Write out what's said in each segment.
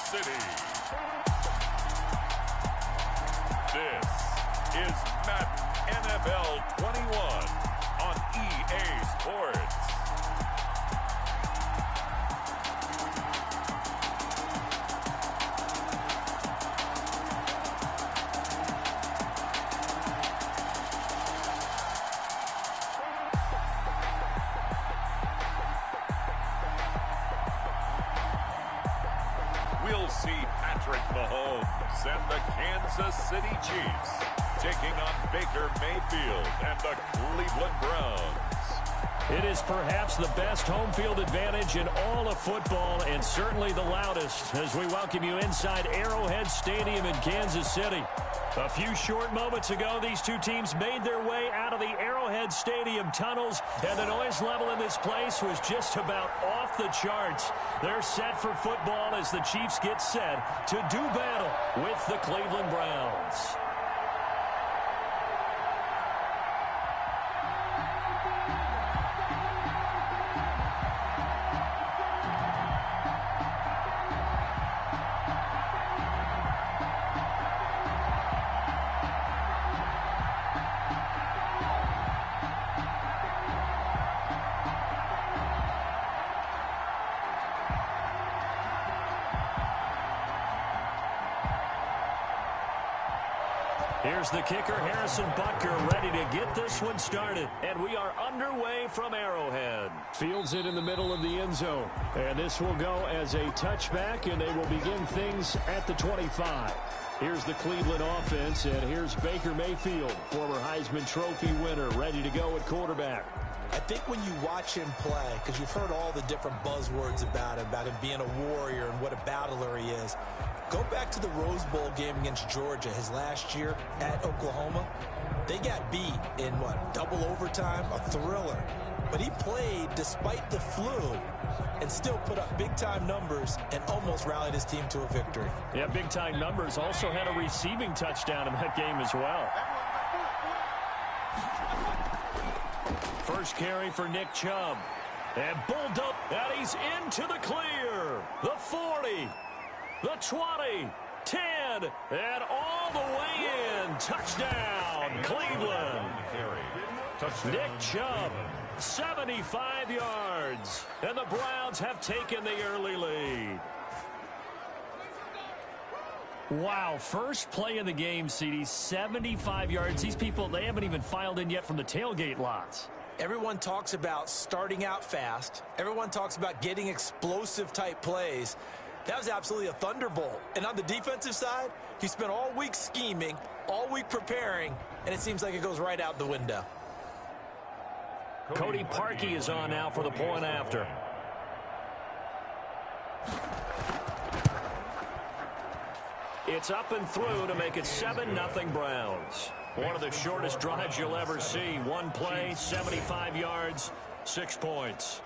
City. This is Madden NFL 21 on EA Sports. We'll see Patrick Mahomes and the Kansas City Chiefs taking on Baker Mayfield and the Cleveland Browns. It is perhaps the best home field advantage in all of football, and certainly the loudest, as we welcome you inside Arrowhead Stadium in Kansas City. A few short moments ago, these two teams made their way out of the Arrowhead Stadium tunnels, and the noise level in this place was just about off the charts. They're set for football as the Chiefs get set to do battle with the Cleveland Browns. Here's the kicker, Harrison Butker, ready to get this one started. And we are underway from Arrowhead. Fields it in the middle of the end zone. And this will go as a touchback, and they will begin things at the 25. Here's the Cleveland offense, and here's Baker Mayfield, former Heisman Trophy winner, ready to go at quarterback. I think when you watch him play, because you've heard all the different buzzwords about him being a warrior and what a battler he is, go back to the Rose Bowl game against Georgia his last year at Oklahoma. They got beat in, double overtime, a thriller. But he played despite the flu and still put up big-time numbers and almost rallied his team to a victory. Yeah, big-time numbers. Also had a receiving touchdown in that game as well. First carry for Nick Chubb. And bulldoze, and he's into the clear. The 40. The 20, 10, and all the way in. Touchdown, Cleveland. Nick Chubb, 75 yards. And the Browns have taken the early lead. Wow, first play of the game, CD, 75 yards. These people, they haven't even filed in yet from the tailgate lots. Everyone talks about starting out fast. Everyone talks about getting explosive-type plays. That was absolutely a thunderbolt. And on the defensive side, he spent all week scheming, all week preparing, and it seems like it goes right out the window. Cody Parkey is on now for the point after. It's up and through to make it 7-0 Browns. One of the shortest drives you'll ever see. One play, 75 yards, 6 points.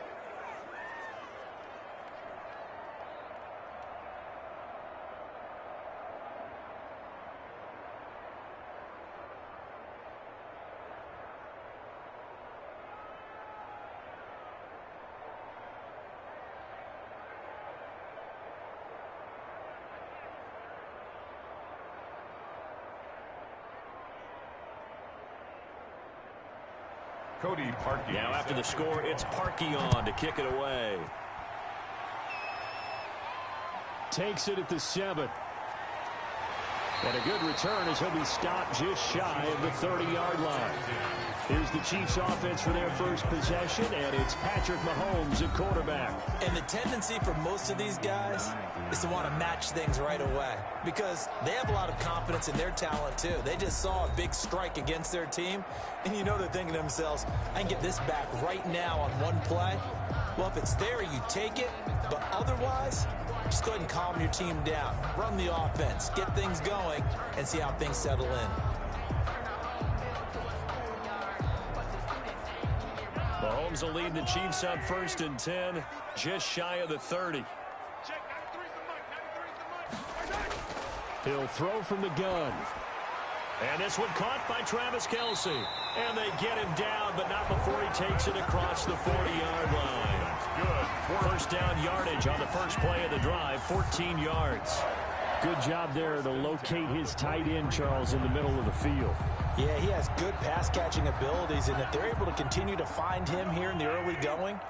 Cody Parkey. Now after the score, it's Parkey on to kick it away. Takes it at the 7. And a good return as he'll be stopped just shy of the 30-yard line. Here's the Chiefs offense for their first possession, and it's Patrick Mahomes at quarterback. And the tendency for most of these guys is to want to match things right away because they have a lot of confidence in their talent too. They just saw a big strike against their team, and you know they're thinking to themselves, I can get this back right now on one play. Well, if it's there, you take it, but otherwise, just go ahead and calm your team down. Run the offense, get things going, and see how things settle in. Mahomes will lead the Chiefs up 1st and 10, just shy of the 30. He'll throw from the gun. And this one caught by Travis Kelce. And they get him down, but not before he takes it across the 40-yard line. Good. First down yardage on the first play of the drive, 14 yards. Good job there to locate his tight end, Charles, in the middle of the field. Yeah, he has good pass-catching abilities, and if they're able to continue to find him here in the early going,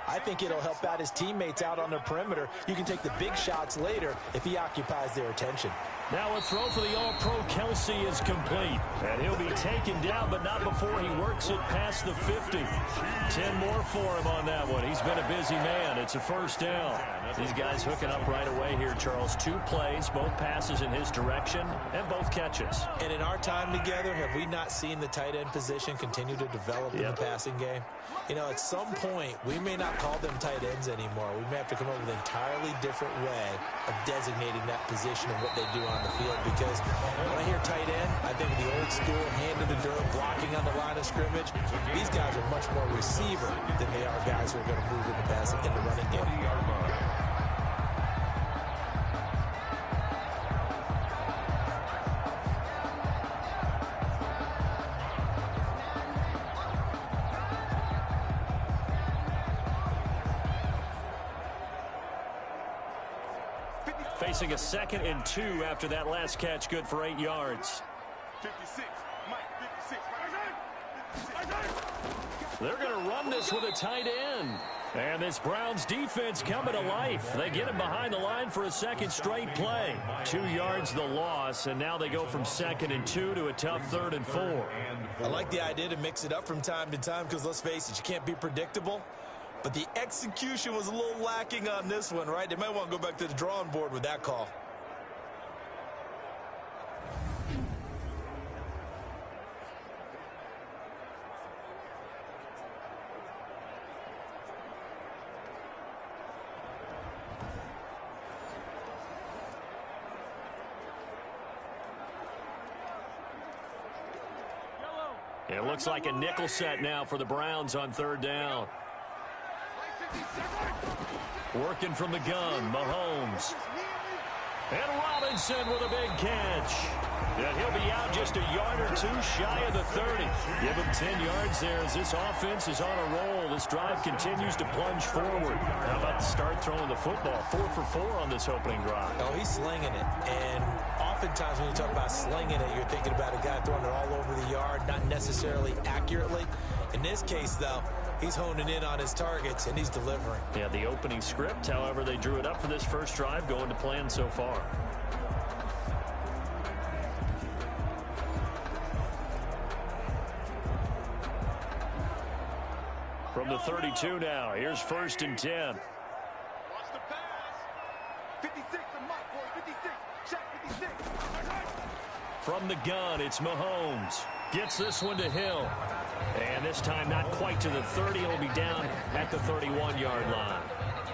I think it'll help out his teammates out on the perimeter. You can take the big shots later if he occupies their attention. Now a throw for the All-Pro Kelce is complete. And he'll be taken down, but not before he works it past the 50. 10 more for him on that one. He's been a busy man. It's a first down. These guys hooking up right away here, Charles. 2 plays, both passes in his direction, and both catches. And in our time together, have we not seen the tight end position continue to develop in the passing game? You know, at some point, we may not call them tight ends anymore. We may have to come up with an entirely different way of designating that position and what they do on the field. Because when I hear tight end, I think of the old school, hand in the dirt, blocking on the line of scrimmage. These guys are much more receiver than they are guys who are going to move in the passing, in the running game. Facing a 2nd and 2 after that last catch, good for 8 yards. 56, Mike, 56. They're going to run this with a tight end. And this Browns defense coming to life. They get him behind the line for a second straight play. 2 yards the loss, and now they go from 2nd and 2 to a tough 3rd and 4. I like the idea to mix it up from time to time because, let's face it, you can't be predictable. But the execution was a little lacking on this one, right? They might want to go back to the drawing board with that call. It looks like a nickel set now for the Browns on 3rd down. Working from the gun, Mahomes. And Robinson with a big catch. And he'll be out just a yard or 2 shy of the 30. Give him 10 yards there as this offense is on a roll. This drive continues to plunge forward. How about the start throwing the football? 4 for 4 on this opening drive. Oh, he's slinging it. And oftentimes when you talk about slinging it, you're thinking about a guy throwing it all over the yard, not necessarily accurately. In this case, though, he's honing in on his targets, and he's delivering. Yeah, the opening script, however, they drew it up for this first drive, going to plan so far. From the 32 now, here's 1st and 10. Watch the pass. 56 to Mike, boy. 56. Check 56. From the gun, it's Mahomes. Gets this one to Hill. And this time not quite to the 30. He'll be down at the 31-yard line.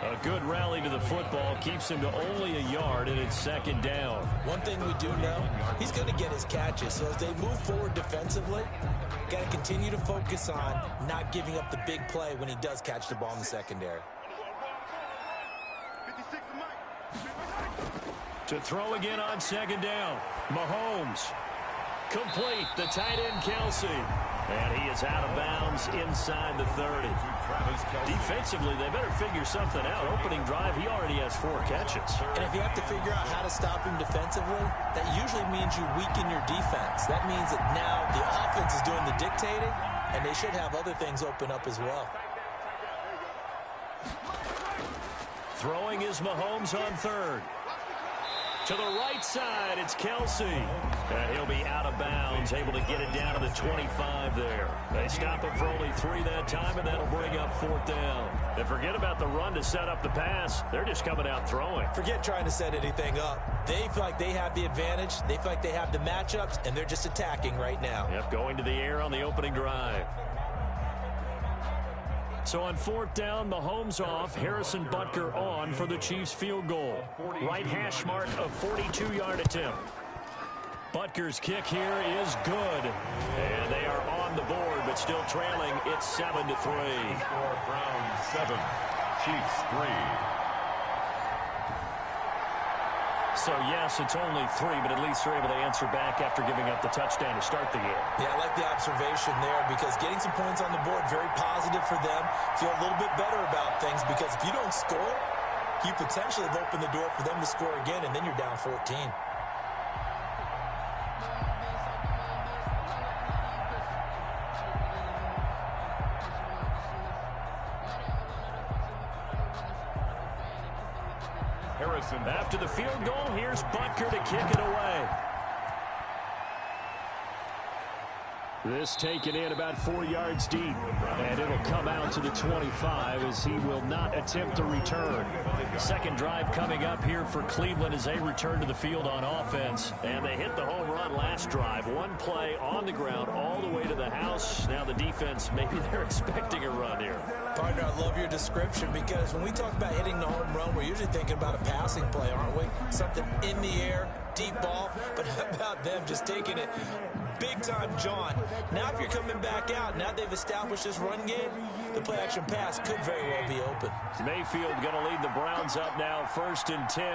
A good rally to the football keeps him to only a yard, and it's 2nd down. One thing we do know, he's going to get his catches. So as they move forward defensively, got to continue to focus on not giving up the big play when he does catch the ball in the secondary. 56 to Mike. To throw again on 2nd down. Mahomes. Complete. The tight end, Kelce. And he is out of bounds inside the 30. Defensively, they better figure something out. Opening drive, he already has 4 catches. And if you have to figure out how to stop him defensively, that usually means you weaken your defense. That means that now the offense is doing the dictating, and they should have other things open up as well. Throwing is Mahomes on 3rd. To the right side, it's Kelce. And he'll be out of bounds, able to get it down to the 25 there. They stop him for only 3 that time, and that'll bring up 4th down. And forget about the run to set up the pass. They're just coming out throwing. Forget trying to set anything up. They feel like they have the advantage. They feel like they have the matchups, and they're just attacking right now. Yep, going to the air on the opening drive. So on 4th down, Mahomes off, Harrison Butker on for the Chiefs field goal. Right hash mark of 42-yard attempt. Butker's kick here is good. And they are on the board, but still trailing. It's 7-3. Browns 7, Chiefs 3. So, yes, it's only 3, but at least they're able to answer back after giving up the touchdown to start the game. Yeah, I like the observation there because getting some points on the board, very positive for them. Feel a little bit better about things because if you don't score, you potentially have opened the door for them to score again, and then you're down 14. After the field goal, here's Butker to kick it away. This taken in about 4 yards deep, and it'll come out to the 25 as he will not attempt to return. Second drive coming up here for Cleveland as they return to the field on offense. And they hit the home run last drive. One play on the ground all the way to the house. Now the defense, maybe they're expecting a run here. Partner, I love your description because when we talk about hitting the home run, we're usually thinking about a passing play, aren't we? Something in the air, deep ball. But how about them just taking it big time, John? Now if you're coming back out, now they've established this run game, the play-action pass could very well be open. Mayfield going to lead the Browns up now, 1st and 10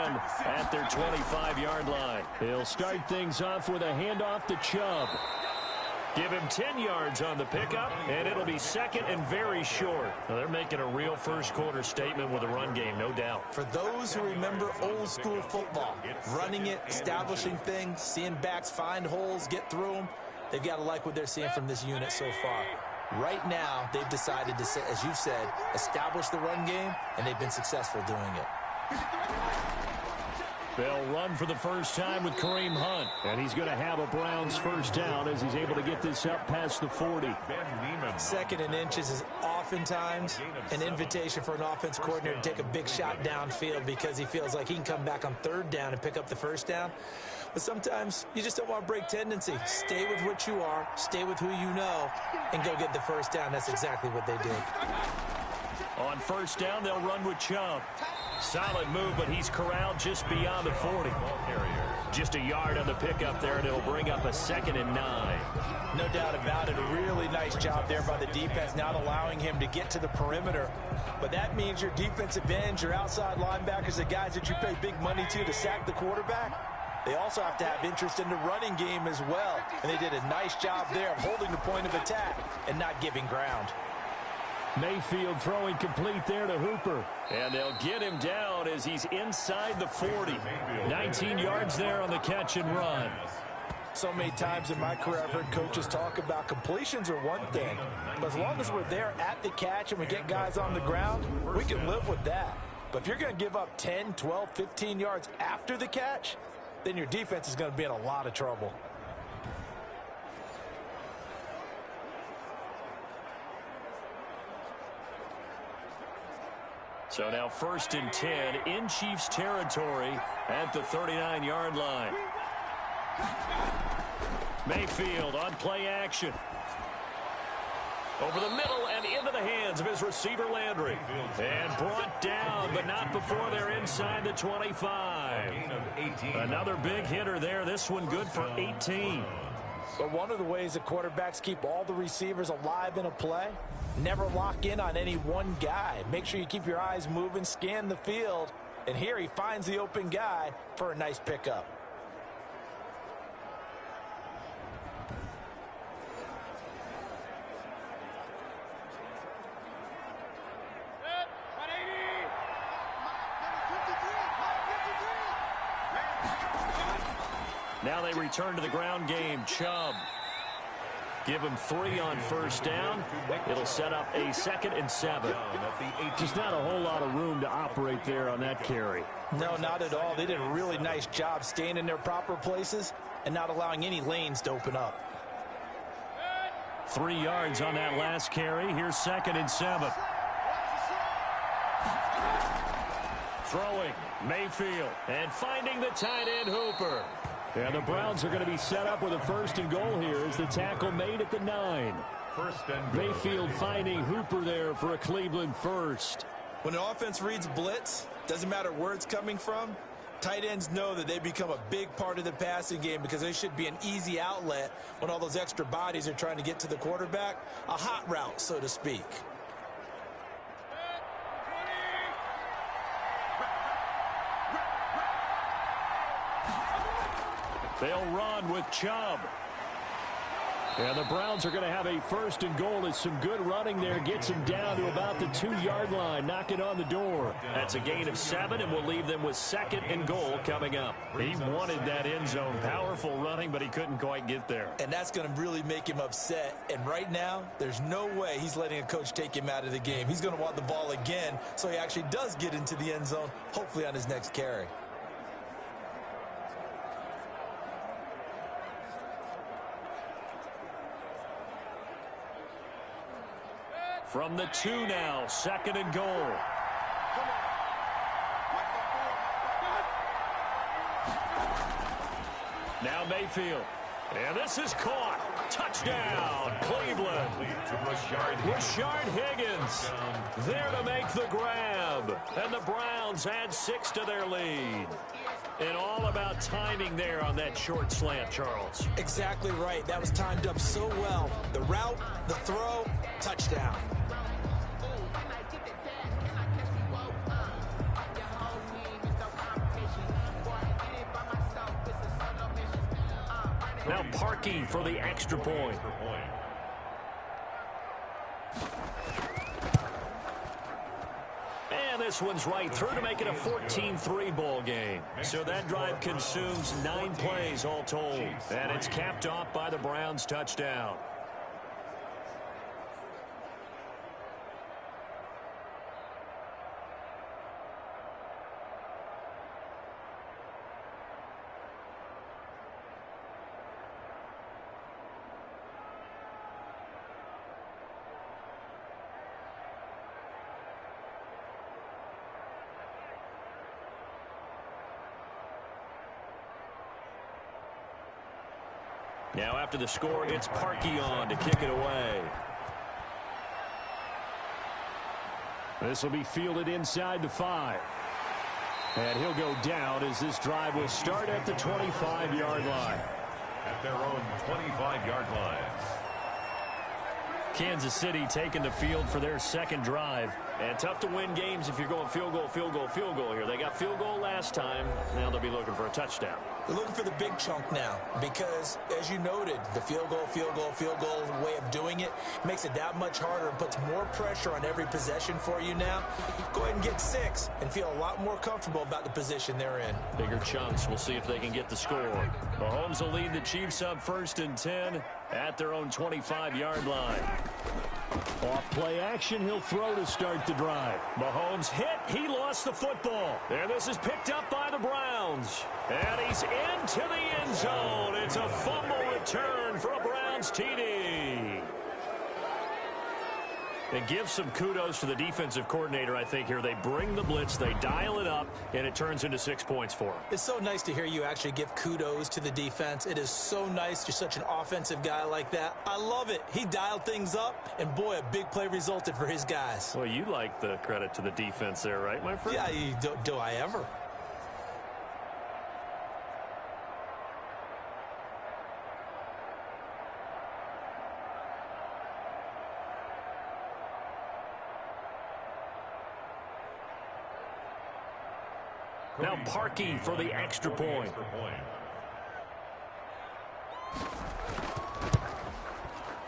at their 25-yard line. He'll start things off with a handoff to Chubb. Give him 10 yards on the pickup, and it'll be second and very short. Now, they're making a real first-quarter statement with a run game, no doubt. For those who remember old-school football, running it, establishing things, seeing backs find holes, get through them, they've got to like what they're seeing from this unit so far. Right now, they've decided to, as you said, establish the run game, and they've been successful doing it. They'll run for the first time with Kareem Hunt. And he's going to have a Browns first down as he's able to get this up past the 40. Second and inches is oftentimes an invitation for an offense coordinator to take a big shot downfield because he feels like he can come back on third down and pick up the first down. But sometimes you just don't want to break tendency. Stay with what you are, stay with who you know, and go get the first down. That's exactly what they did. On first down, they'll run with Chubb. Solid move, but he's corralled just beyond the 40. Just a yard on the pickup there, and it'll bring up a 2nd and 9. No doubt about it. A really nice job there by the defense, not allowing him to get to the perimeter. But that means your defensive ends, your outside linebackers, the guys that you pay big money to sack the quarterback, they also have to have interest in the running game as well. And they did a nice job there of holding the point of attack and not giving ground. Mayfield throwing complete there to Hooper. And they'll get him down as he's inside the 40. 19 yards there on the catch and run. So many times in my career I've heard coaches talk about completions are one thing. But as long as we're there at the catch and we get guys on the ground, we can live with that. But if you're going to give up 10, 12, 15 yards after the catch, then your defense is going to be in a lot of trouble. So now 1st and 10 in Chiefs territory at the 39-yard line. Mayfield on play action. Over the middle and into the hands of his receiver Landry. And brought down, but not before they're inside the 25. Another big hitter there. This one good for 18. But one of the ways that quarterbacks keep all the receivers alive in a play, never lock in on any one guy. Make sure you keep your eyes moving, scan the field. And here he finds the open guy for a nice pickup. Now they return to the ground game. Chubb. Give him 3 on first down. It'll set up a 2nd and 7. Just not a whole lot of room to operate there on that carry. No, not at all. They did a really nice job staying in their proper places and not allowing any lanes to open up. 3 yards on that last carry. Here's 2nd and 7. Throwing Mayfield and finding the tight end Hooper. And the Browns are going to be set up with a 1st and goal here as the tackle made at the 9. Mayfield finding Hooper there for a Cleveland first. When an offense reads blitz, doesn't matter where it's coming from, tight ends know that they become a big part of the passing game because they should be an easy outlet when all those extra bodies are trying to get to the quarterback. A hot route, so to speak. They'll run with Chubb. And the Browns are going to have a first and goal as some good running there gets them down to about the 2-yard line, knocking on the door. That's a gain of 7, and we'll leave them with second and goal coming up. He wanted that end zone. Powerful running, but he couldn't quite get there. And that's going to really make him upset. And right now, there's no way he's letting a coach take him out of the game. He's going to want the ball again, so he actually does get into the end zone, hopefully on his next carry. From the 2 now, second and goal. Now Mayfield. And this is caught. Touchdown, Cleveland. Rashard Higgins there to make the grab. And the Browns add 6 to their lead. And all about timing there on that short slant, Charles. Exactly right. That was timed up so well. The route, the throw, touchdown. Now Parkey for the extra point. And this one's right through to make it a 14-3 ball game. So that drive consumes 9 plays all told. And it's capped off by the Browns' touchdown. Now after the score, it's Parkey on to kick it away. This will be fielded inside the 5. And he'll go down as this drive will start at the 25-yard line. At their own 25-yard line. Kansas City taking the field for their second drive. And tough to win games if you're going field goal, field goal, field goal here. They got field goal last time. Now they'll be looking for a touchdown. They're looking for the big chunk now because, as you noted, the field goal way of doing it makes it that much harder and puts more pressure on every possession for you now. Go ahead and get 6 and feel a lot more comfortable about the position they're in. Bigger chunks. We'll see if they can get the score. Mahomes will lead the Chiefs up 1st and 10 at their own 25-yard line. Off play action, he'll throw to start the drive. Mahomes hit, he lost the football. And this is picked up by the Browns. And he's into the end zone. It's a fumble return for a Browns TD. And give some kudos to the defensive coordinator, I think, here. They bring the blitz, they dial it up, and it turns into 6 points for them. It's so nice to hear you actually give kudos to the defense. It is so nice. You're such an offensive guy like that. I love it. He dialed things up, and boy, a big play resulted for his guys. Well, you like the credit to the defense there, right, my friend? Yeah, do I ever? Now Parkey for the extra point.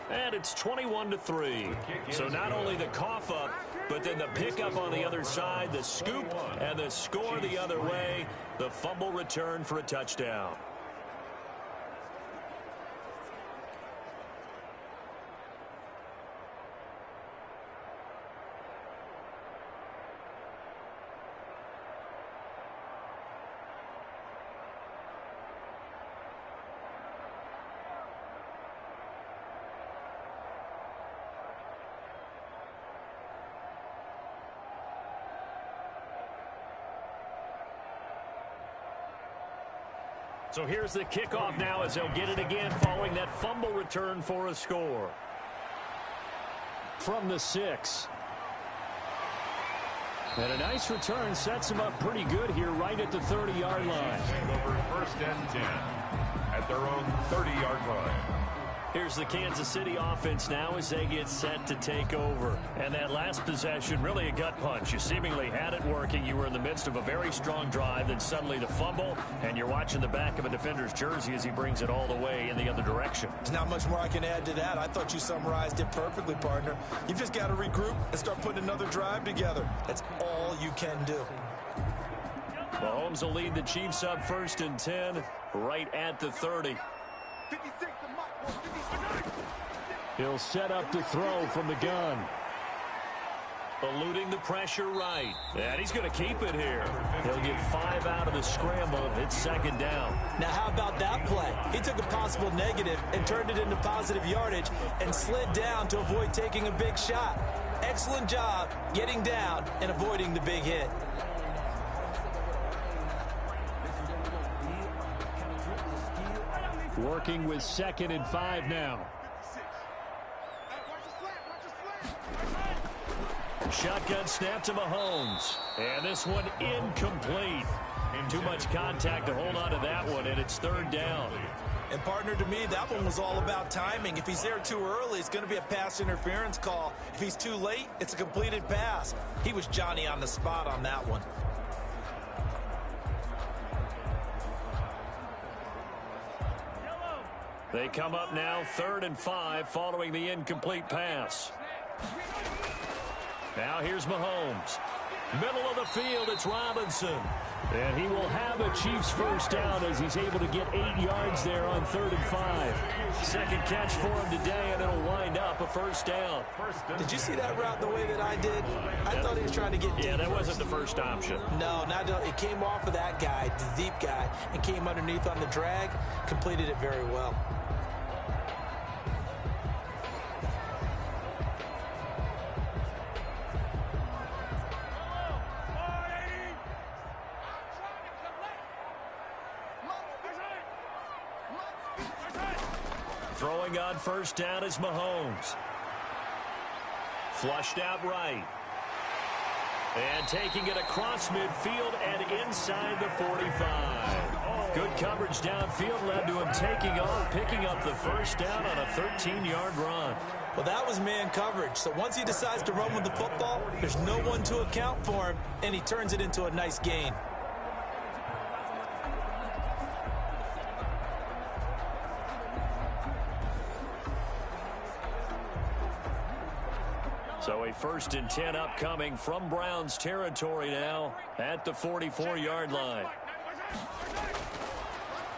And it's 21-3. So not only the cough up, but then the pickup on the other side, the scoop, and the score the other way. The fumble return for a touchdown. So here's the kickoff now as they'll get it again following that fumble return for a score. From the 6. And a nice return sets them up pretty good here right at the 30-yard line. Over 1st and 10 at their own 30-yard line. Here's the Kansas City offense now as they get set to take over. And that last possession, really a gut punch. You seemingly had it working. You were in the midst of a very strong drive, then suddenly the fumble, and you're watching the back of a defender's jersey as he brings it all the way in the other direction. There's not much more I can add to that. I thought you summarized it perfectly, partner. You've just got to regroup and start putting another drive together. That's all you can do. Mahomes will lead the Chiefs up 1st and 10, right at the 30. 56 to Mike, boy, 56. He'll set up to throw from the gun. Eluding the pressure right. And he's going to keep it here. He'll get 5 out of the scramble. It's 2nd down. Now, how about that play? He took a possible negative and turned it into positive yardage and slid down to avoid taking a big shot. Excellent job getting down and avoiding the big hit. Working with 2nd and 5 now. Shotgun snap to Mahomes. And this one incomplete. Too much contact to hold on to that one, and it's 3rd down. And, partner, to me, that one was all about timing. If he's there too early, it's going to be a pass interference call. If he's too late, it's a completed pass. He was Johnny on the spot on that one. They come up now 3rd and 5 following the incomplete pass. Now here's Mahomes. Middle of the field, it's Robinson. And he will have a Chiefs 1st down as he's able to get 8 yards there on 3rd and 5. Second catch for him today, and it'll wind up a 1st down. Did you see that route the way that I did? I thought he was trying to get deep. Yeah, that wasn't the first option. No, it came off of that guy, the deep guy, and came underneath on the drag. Completed it very well. Throwing on 1st down is Mahomes. Flushed out right. And taking it across midfield and inside the 45. Good coverage downfield led to him taking off, picking up the 1st down on a 13-yard run. Well, that was man coverage. So once he decides to run with the football, there's no one to account for him, and he turns it into a nice gain. So a 1st and 10 upcoming from Browns territory now at the 44-yard line.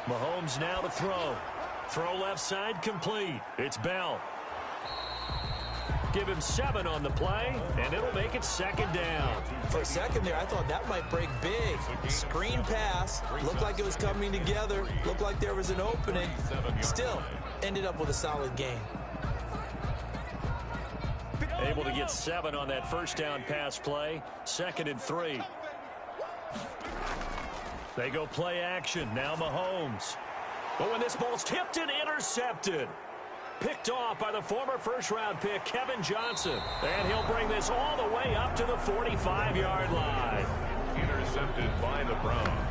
Mahomes now to throw. Throw left side complete. It's Bell. Give him 7 on the play, and it'll make it 2nd down. For a second there, I thought that might break big. Screen pass. Looked like it was coming together. Looked like there was an opening. Still, ended up with a solid gain. Able to get 7 on that 1st down pass play. 2nd and 3. They go play action. Now Mahomes. But when this ball's tipped and intercepted. Picked off by the former 1st-round pick, Kevin Johnson. And he'll bring this all the way up to the 45-yard line. Intercepted by the Browns.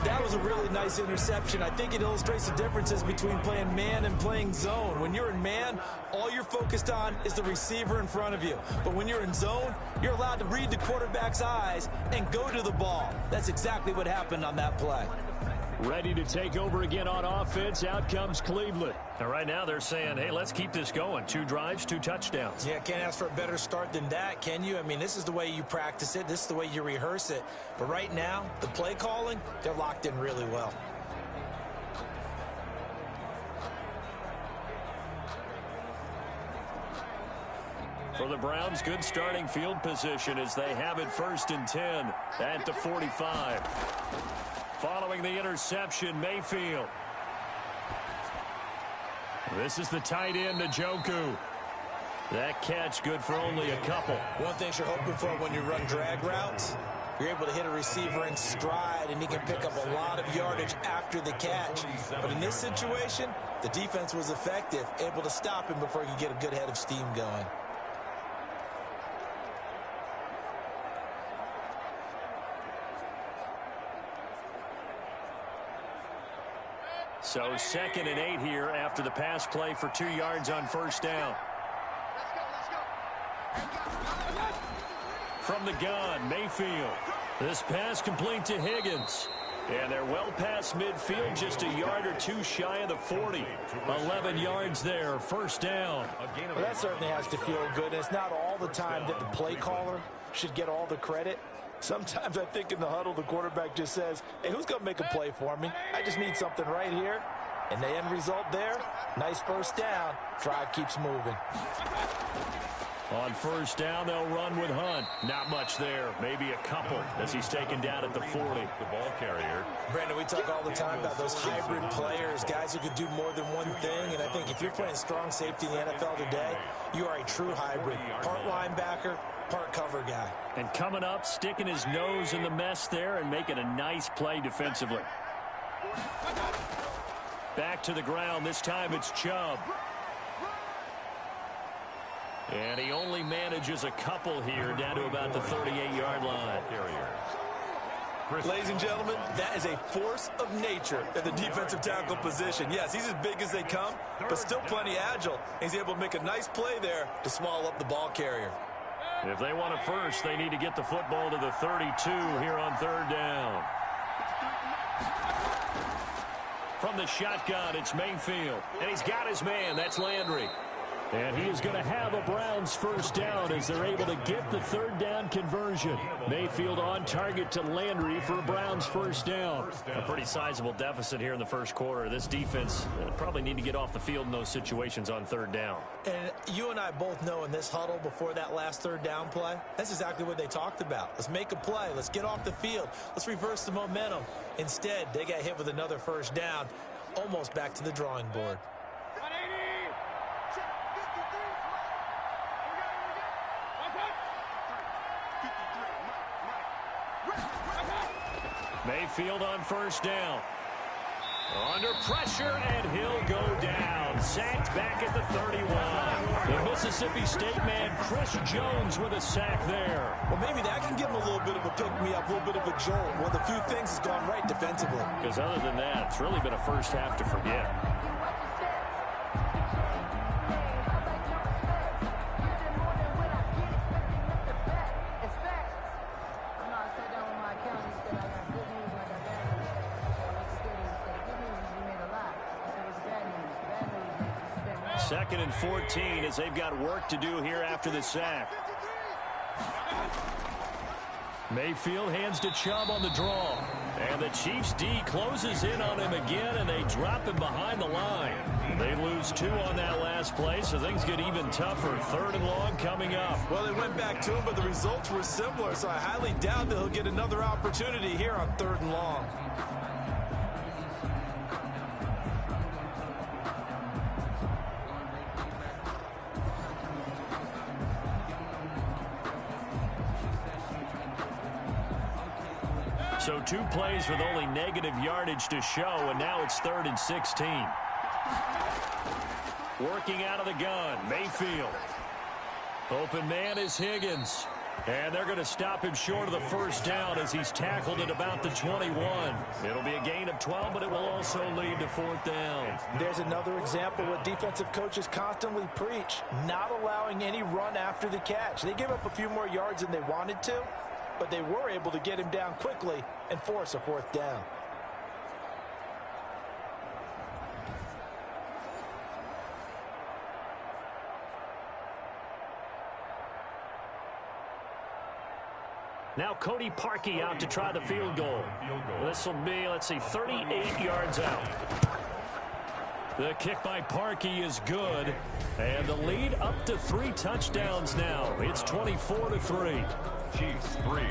That was a really nice interception. I think it illustrates the differences between playing man and playing zone. When you're in man, all you're focused on is the receiver in front of you. But when you're in zone, you're allowed to read the quarterback's eyes and go to the ball. That's exactly what happened on that play. Ready to take over again on offense. Out comes Cleveland. And right now they're saying, hey, let's keep this going. 2 drives, 2 touchdowns. Yeah, can't ask for a better start than that, can you? I mean, this is the way you practice it. This is the way you rehearse it. But right now, the play calling, they're locked in really well. For the Browns, good starting field position as they have it 1st and 10 at the 45. Following the interception, Mayfield. This is the tight end, Njoku. That catch good for only a couple. One thing you're hoping for when you run drag routes, you're able to hit a receiver in stride, and he can pick up a lot of yardage after the catch. But in this situation, the defense was effective, able to stop him before he could get a good head of steam going. So 2nd and 8 here after the pass play for 2 yards on first down. From the gun, Mayfield. This pass complete to Higgins. And they're well past midfield, just a yard or 2 shy of the 40. 11 yards there, first down. Well, that certainly has to feel good. It's not all the time that the play caller should get all the credit. Sometimes I think in the huddle, the quarterback just says, hey, who's going to make a play for me? I just need something right here. And the end result there, nice first down. Drive keeps moving. On first down, they'll run with Hunt. Not much there. Maybe a couple as he's taken down at the 40. The ball carrier. Brandon, we talk all the time about those hybrid players, guys who could do more than one thing. And I think if you're playing strong safety in the NFL today, you are a true hybrid. Part linebacker, part cover guy. And coming up, sticking his nose in the mess there and making a nice play defensively. Back to the ground. This time it's Chubb. And he only manages a couple here down to about the 38-yard line. Ladies and gentlemen, that is a force of nature at the defensive tackle position. Yes, he's as big as they come, but still plenty agile. He's able to make a nice play there to swallow up the ball carrier. If they want it first, they need to get the football to the 32 here on third down. From the shotgun, it's Mayfield. And he's got his man. That's Landry. And he is going to have a Browns first down as they're able to get the third down conversion. Mayfield on target to Landry for a Browns first down. A pretty sizable deficit here in the first quarter. This defense probably need to get off the field in those situations on third down. And you and I both know in this huddle before that last third down play, that's exactly what they talked about. Let's make a play. Let's get off the field. Let's reverse the momentum. Instead, they got hit with another first down, almost back to the drawing board. Mayfield on first down. Under pressure, and he'll go down. Sacked back at the 31. The Mississippi State man, Chris Jones, with a sack there. Well, maybe that can give him a little bit of a pick-me-up, a little bit of a jolt. Well, the few things has gone right defensively. Because other than that, it's really been a first half to forget. Second and 14 as they've got work to do here after the sack. Mayfield hands to Chubb on the draw. And the Chiefs D closes in on him again, and they drop him behind the line. They lose 2 on that last play, so things get even tougher. Third and long coming up. Well, they went back to him, but the results were similar, so I highly doubt that he'll get another opportunity here on third and long. So 2 plays with only negative yardage to show, and now it's 3rd and 16. Working out of the gun, Mayfield. Open man is Higgins. And they're going to stop him short of the first down as he's tackled at about the 21. It'll be a gain of 12, but it will also lead to 4th down. There's another example what defensive coaches constantly preach, not allowing any run after the catch. They give up a few more yards than they wanted to, but they were able to get him down quickly and force a 4th down. Now Cody Parkey out to try the field goal. This will be, let's see, 38 yards out. The kick by Parkey is good. And the lead up to 3 touchdowns now. It's 24-3. Chiefs 3.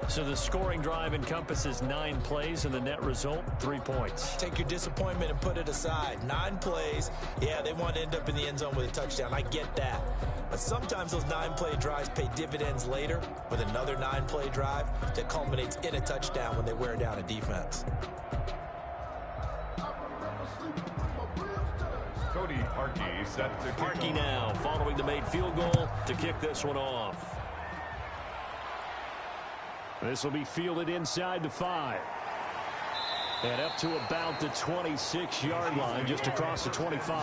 So the scoring drive encompasses 9 plays, and the net result, 3 points. Take your disappointment and put it aside. 9 plays. Yeah, they want to end up in the end zone with a touchdown. I get that. But sometimes those 9-play drives pay dividends later with another 9-play drive that culminates in a touchdown when they wear down a defense. Cody Parkey set to Parkey now following the made field goal to kick this one off. This will be fielded inside the 5. And up to about the 26-yard line, just across the 25.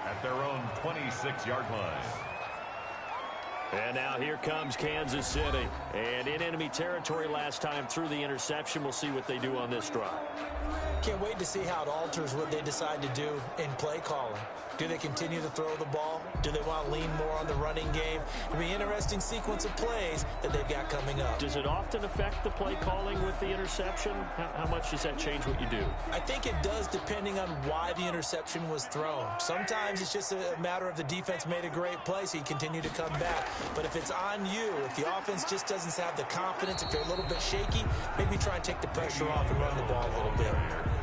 At their own 26-yard line. And now here comes Kansas City. And in enemy territory last time through the interception. We'll see what they do on this drive. Can't wait to see how it alters what they decide to do in play calling. Do they continue to throw the ball? Do they want to lean more on the running game? It'll be an interesting sequence of plays that they've got coming up. Does it often affect the play calling with the interception? How much does that change what you do? I think it does, depending on why the interception was thrown. Sometimes it's just a matter of the defense made a great play, so you continue to come back. But if it's on you, if the offense just doesn't have the confidence, if they're a little bit shaky, maybe try and take the pressure off and run the ball a little bit.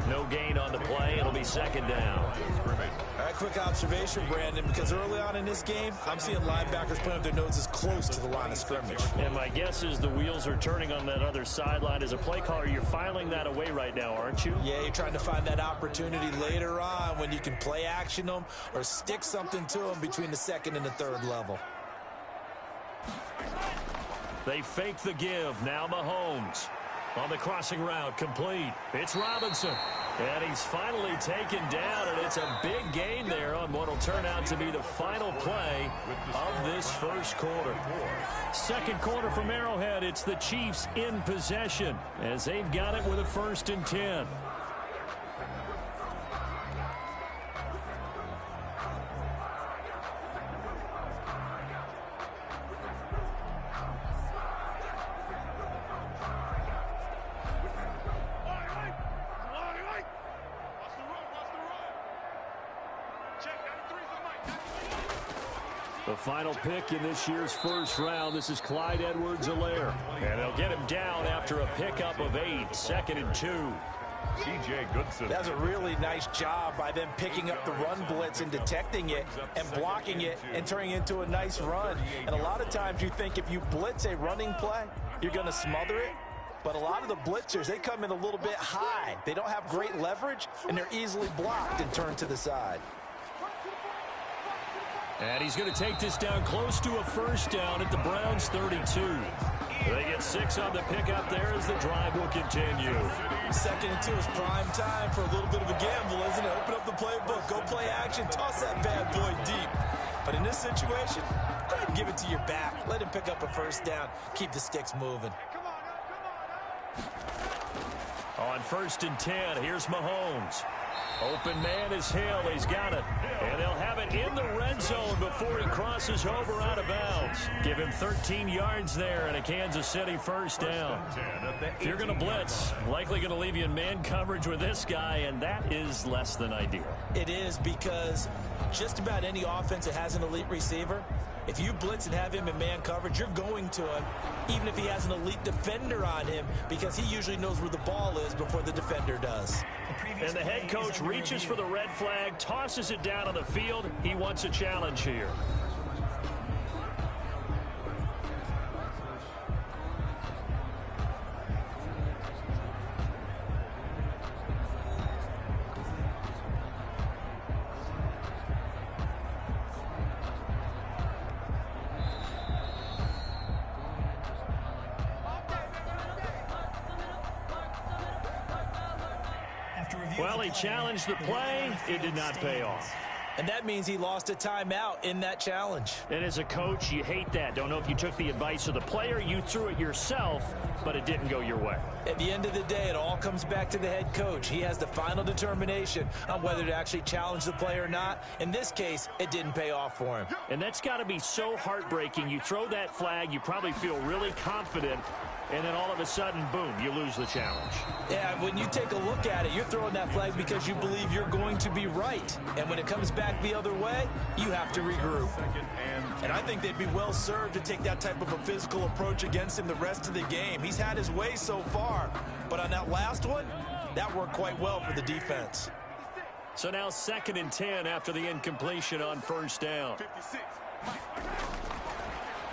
No gain on the play. It'll be second down. All right, quick observation, Brandon, because early on in this game, I'm seeing linebackers putting up their noses close to the line of scrimmage. And my guess is the wheels are turning on that other sideline. As a play caller, you're filing that away right now, aren't you? Yeah, you're trying to find that opportunity later on when you can play action them or stick something to them between the second and the third level. They fake the give. Now Mahomes. On the crossing route, complete. It's Robinson. And he's finally taken down, and it's a big gain there on what will turn out to be the final play of this first quarter. Second quarter from Arrowhead, it's the Chiefs in possession as they've got it with a 1st and 10. The final pick in this year's first round. This is Clyde Edwards-Helaire. And they'll get him down after a pickup of 8. 2nd and 2. C.J. Goodson. That's a really nice job by them picking up the run blitz and detecting it and blocking it and turning it into a nice run. And a lot of times you think if you blitz a running play, you're going to smother it. But a lot of the blitzers, they come in a little bit high. They don't have great leverage, and they're easily blocked and turned to the side. And he's going to take this down close to a 1st down at the Browns' 32. They get 6 on the pickup there as the drive will continue. 2nd and 2 is prime time for a little bit of a gamble, isn't it? Open up the playbook, go play action, toss that bad boy deep. But in this situation, go ahead and give it to your back. Let him pick up a 1st down. Keep the sticks moving. On 1st and 10, here's Mahomes. Open man is Hill. He's got it. And they'll have it in the red zone before he crosses over out of bounds. Give him 13 yards there and a Kansas City 1st down. If you're going to blitz, likely going to leave you in man coverage with this guy, and that is less than ideal. It is, because just about any offense that has an elite receiver, if you blitz and have him in man coverage, you're going to him, even if he has an elite defender on him, because he usually knows where the ball is before the defender does. And the head coach reaches for the red flag, tosses it down on the field. He wants a challenge here. Well, he challenged the play. It did not pay off. And that means he lost a timeout in that challenge. And as a coach, you hate that. Don't know if you took the advice of the player, you threw it yourself, but it didn't go your way. At the end of the day, it all comes back to the head coach. He has the final determination on whether to actually challenge the play or not. In this case, it didn't pay off for him. And that's got to be so heartbreaking. You throw that flag, you probably feel really confident, and then all of a sudden, boom, you lose the challenge. Yeah, when you take a look at it, you're throwing that flag because you believe you're going to be right. And when it comes back the other way, you have to regroup. And I think they'd be well served to take that type of a physical approach against him the rest of the game. He's had his way so far, but on that last one, that worked quite well for the defense. So now 2nd and 10 after the incompletion on 1st down.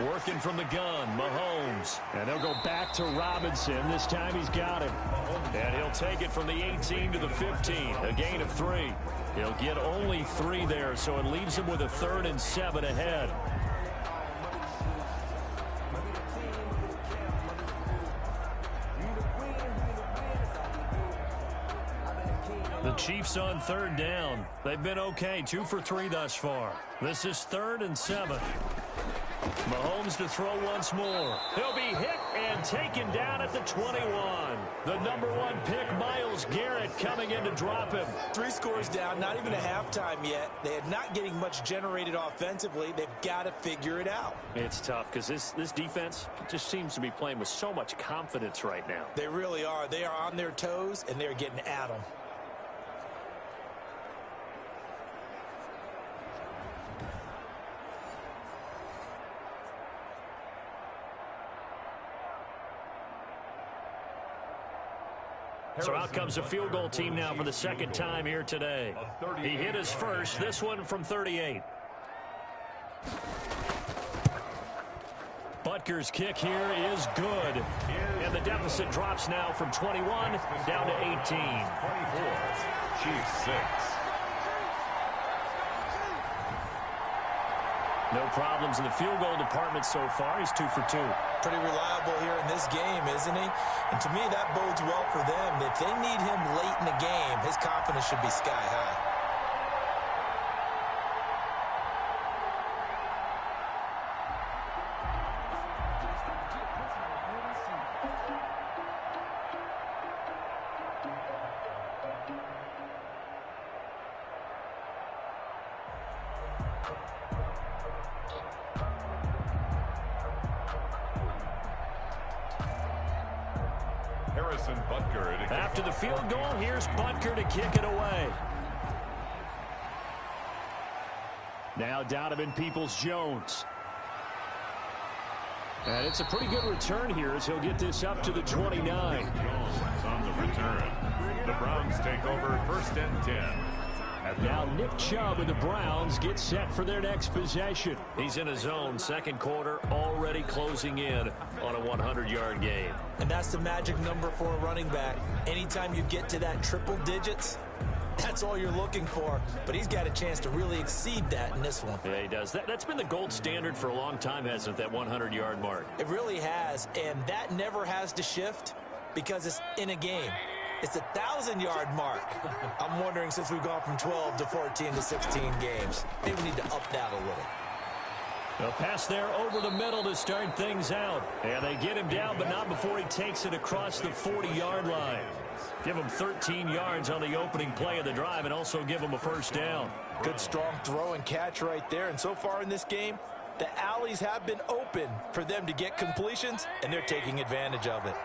Working from the gun, Mahomes. And they'll go back to Robinson. This time he's got him. And he'll take it from the 18 to the 15. A gain of 3. He'll get only 3 there, so it leaves him with a 3rd and 7 ahead. Chiefs on third down. They've been okay, 2 for 3 thus far. This is 3rd and 7. Mahomes to throw once more. He'll be hit and taken down at the 21. The #1 pick, Myles Garrett, coming in to drop him. 3 scores down, not even a halftime yet. They are not getting much generated offensively. They've got to figure it out. It's tough because this defense just seems to be playing with so much confidence right now. They really are. They are on their toes, and they're getting at them. So out comes a field goal team now for the 2nd time here today. He hit his first, this one from 38. Butker's kick here is good. And the deficit drops now from 21 down to 18. 24, Chiefs 6. No problems in the field goal department so far. He's 2 for 2. Pretty reliable here in this game, isn't he? And to me, that bodes well for them. If they need him late in the game, his confidence should be sky high. After the field goal, here's Butker to kick it away. Now Donovan Peoples-Jones. And it's a pretty good return here as he'll get this up to the 29. Jones on the return. The Browns take over 1st and 10. Now Nick Chubb with the Browns get set for their next possession. He's in his zone, 2nd quarter, already closing in on a 100-yard game. And that's the magic number for a running back. Anytime you get to that triple digits, that's all you're looking for. But he's got a chance to really exceed that in this one. Yeah, he does. That's been the gold standard for a long time, hasn't it, that 100-yard mark? It really has, and that never has to shift because it's in a game. It's a 1,000-yard mark. I'm wondering, since we've gone from 12 to 14 to 16 games, maybe we need to up that a little. A pass there over the middle to start things out. And they get him down, but not before he takes it across the 40-yard line. Give him 13 yards on the opening play of the drive and also give him a 1st down. Good strong throw and catch right there. And so far in this game, the alleys have been open for them to get completions, and they're taking advantage of it.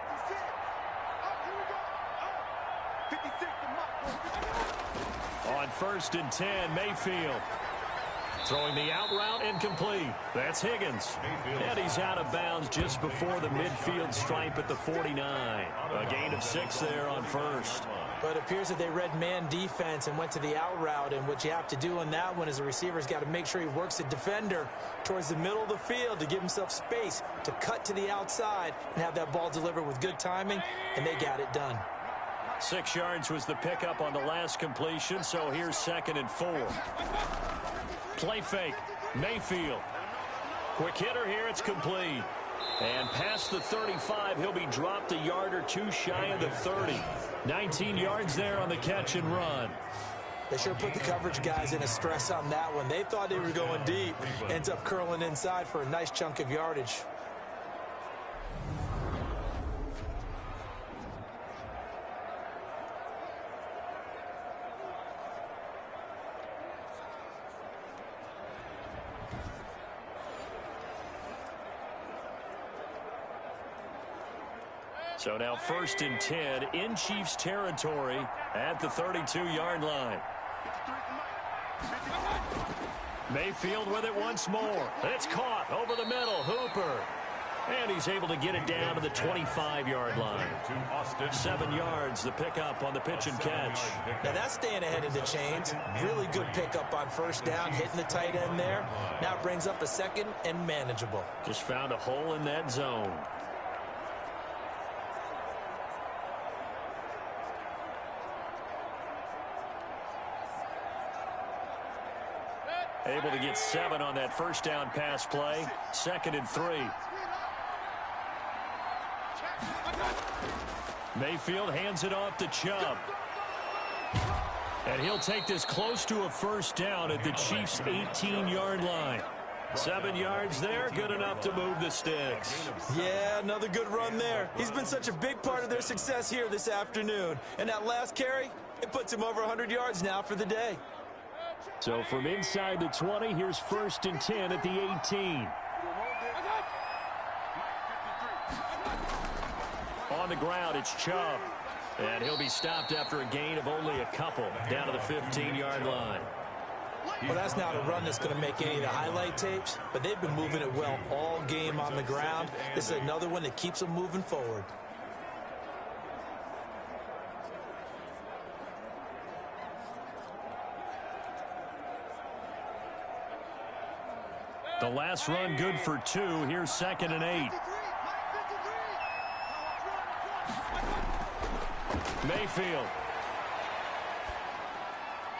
On 1st and 10, Mayfield. Throwing the out route incomplete. That's Higgins. And he's out of bounds just before the midfield stripe at the 49. A gain of 6 there on 1st. But it appears that they read man defense and went to the out route. And what you have to do on that one is the receiver's got to make sure he works the defender towards the middle of the field to give himself space to cut to the outside and have that ball delivered with good timing. And they got it done. 6 yards was the pickup on the last completion, so here's 2nd and 4. Play fake. Mayfield. Quick hitter here. It's complete. And past the 35, he'll be dropped a yard or 2 shy of the 30. 19 yards there on the catch and run. They sure put the coverage guys in a stress on that one. They thought they were going deep. Ends up curling inside for a nice chunk of yardage. So now 1st and 10 in Chiefs territory at the 32-yard line. Mayfield with it once more. It's caught over the middle. Hooper. And he's able to get it down to the 25-yard line. 7 yards, the pickup on the pitch and catch. Now that's staying ahead of the chains. Really good pickup on 1st down, hitting the tight end there. Now brings up a 2nd and manageable. Just found a hole in that zone. Able to get 7 on that 1st down pass play. 2nd and 3. Mayfield hands it off to Chubb. And he'll take this close to a first down at the Chiefs' 18-yard line. 7 yards there, good enough to move the sticks. Yeah, another good run there. He's been such a big part of their success here this afternoon. And that last carry, it puts him over 100 yards now for the day. So from inside the 20, here's 1st and 10 at the 18. On the ground, it's Chubb. And he'll be stopped after a gain of only a couple down to the 15-yard line. Well, that's not a run that's going to make any of the highlight tapes, but they've been moving it well all game on the ground. This is another one that keeps them moving forward. The last run good for 2. Here's 2nd and 8. Mayfield.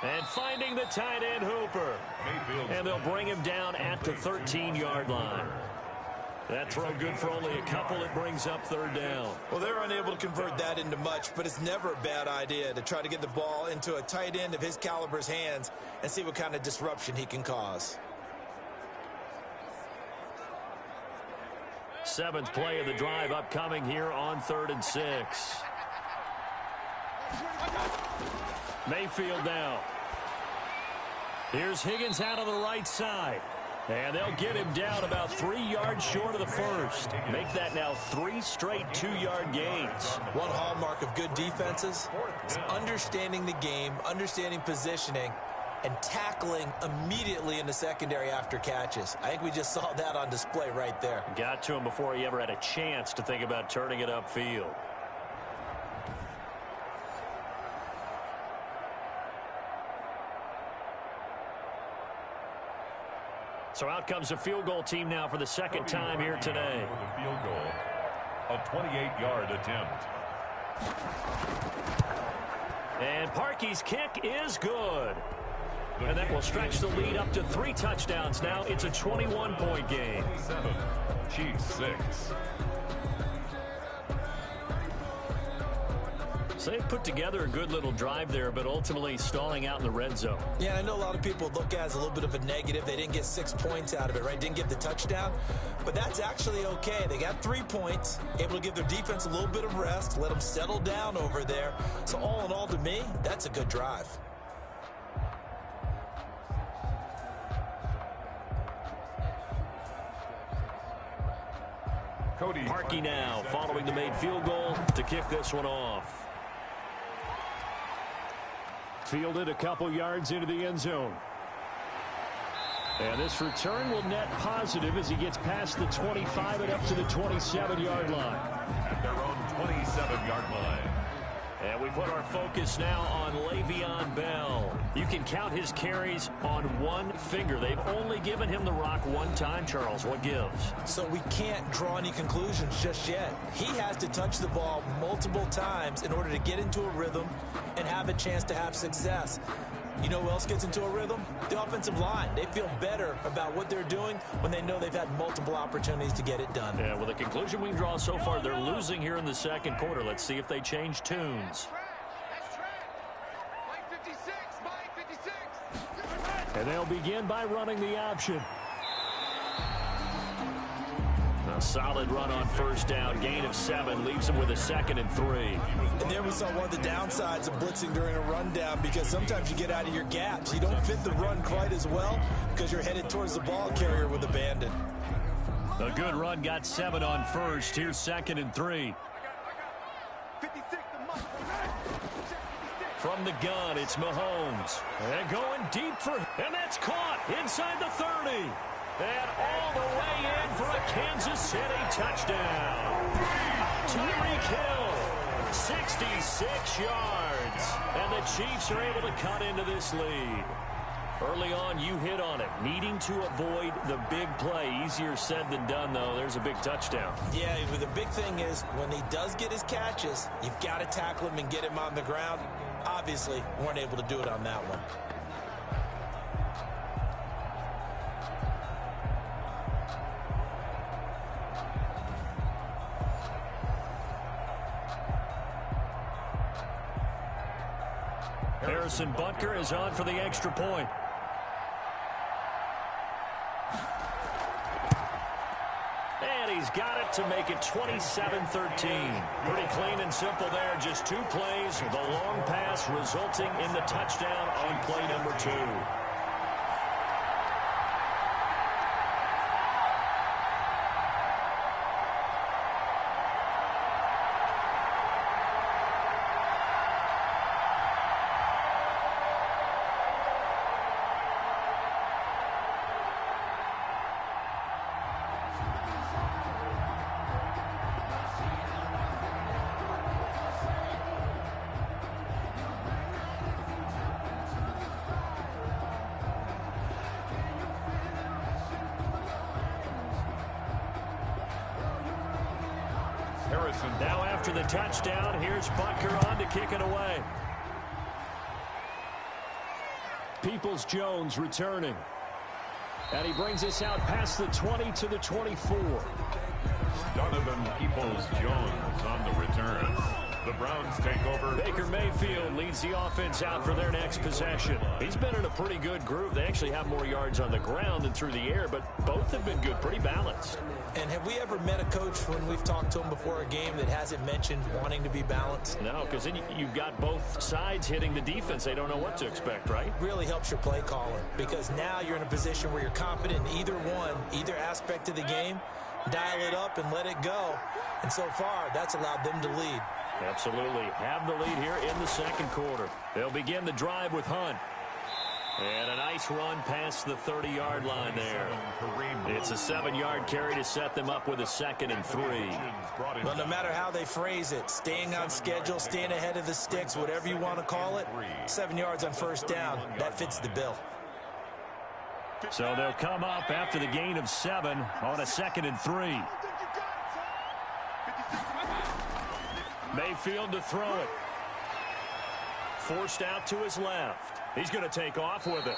And finding the tight end Hooper. And they'll bring him down at the 13-yard line. That throw good for only a couple. It brings up 3rd down. Well, they're unable to convert that into much, but it's never a bad idea to try to get the ball into a tight end of his caliber's hands and see what kind of disruption he can cause. 7th play of the drive upcoming here on 3rd and 6. Mayfield now. Here's Higgins out on the right side. And they'll get him down about 3 yards short of the first. Make that now 3 straight 2-yard gains. One hallmark of good defenses is understanding the game, understanding positioning, and tackling immediately in the secondary after catches. I think we just saw that on display right there. Got to him before he ever had a chance to think about turning it upfield. So out comes the field goal team now for the 2nd time here today. For the field goal, a 28-yard attempt. And Parkey's kick is good. And that will stretch the lead up to 3 touchdowns now. It's a 21-point game. 7, Chiefs 6. So they put together a good little drive there, but ultimately stalling out in the red zone. Yeah, I know a lot of people look at it as a little bit of a negative. They didn't get 6 points out of it, right? Didn't get the touchdown. But that's actually okay. They got 3 points, able to give their defense a little bit of rest, let them settle down over there. So all in all, to me, that's a good drive. Parkey now following the made field goal to kick this one off. Fielded a couple yards into the end zone. And this return will net positive as he gets past the 25 and up to the 27-yard line. At their own 27-yard line. And we put our focus now on Le'Veon Bell. You can count his carries on one finger. They've only given him the rock one time, Charles. What gives? So we can't draw any conclusions just yet. He has to touch the ball multiple times in order to get into a rhythm and have a chance to have success. You know who else gets into a rhythm? The offensive line. They feel better about what they're doing when they know they've had multiple opportunities to get it done. Yeah, well, the conclusion we can draw so far, they're losing here in the 2nd quarter. Let's see if they change tunes. And they'll begin by running the option. A solid run on 1st down. Gain of 7 leaves them with a 2nd and 3. And there we saw one of the downsides of blitzing during a rundown, because sometimes you get out of your gaps. You don't fit the run quite as well because you're headed towards the ball carrier with abandon. A good run got 7 on 1st. Here's 2nd and 3. From the gun, it's Mahomes. And going deep for, and that's caught inside the 30. And all the way in for a Kansas City touchdown. Tyreek Hill, 66 yards. And the Chiefs are able to cut into this lead. Early on, you hit on it. Needing to avoid the big play. Easier said than done, though. There's a big touchdown. Yeah, but the big thing is when he does get his catches, you've got to tackle him and get him on the ground. Obviously, weren't able to do it on that one. Harrison Butker is on for the extra point. And he's got it to make it 27-13. Pretty clean and simple there. Just 2 plays. The long pass resulting in the touchdown on play number 2. Now after the touchdown, here's Butker on to kick it away. Peoples-Jones returning. And he brings us out past the 20 to the 24. Donovan Peoples-Jones on the return. The Browns take over. Baker Mayfield leads the offense out for their next possession. He's been in a pretty good group. They actually have more yards on the ground than through the air, but both have been good, pretty balanced. And have we ever met a coach when we've talked to him before a game that hasn't mentioned wanting to be balanced? No, because then you've got both sides hitting the defense. They don't know what to expect, right? Really helps your play calling, because now you're in a position where you're confident in either one, either aspect of the game. Dial it up and let it go. And so far, that's allowed them to lead. Absolutely. Have the lead here in the second quarter. They'll begin the drive with Hunt. And a nice run past the 30-yard line there. It's a 7-yard carry to set them up with a 2nd and 3. Well, no matter how they phrase it, staying on schedule, staying ahead of the sticks, whatever you want to call it, 7 yards on first down, that fits the bill. So they'll come up after the gain of 7 on a 2nd and 3. Mayfield to throw it. Forced out to his left. He's going to take off with it.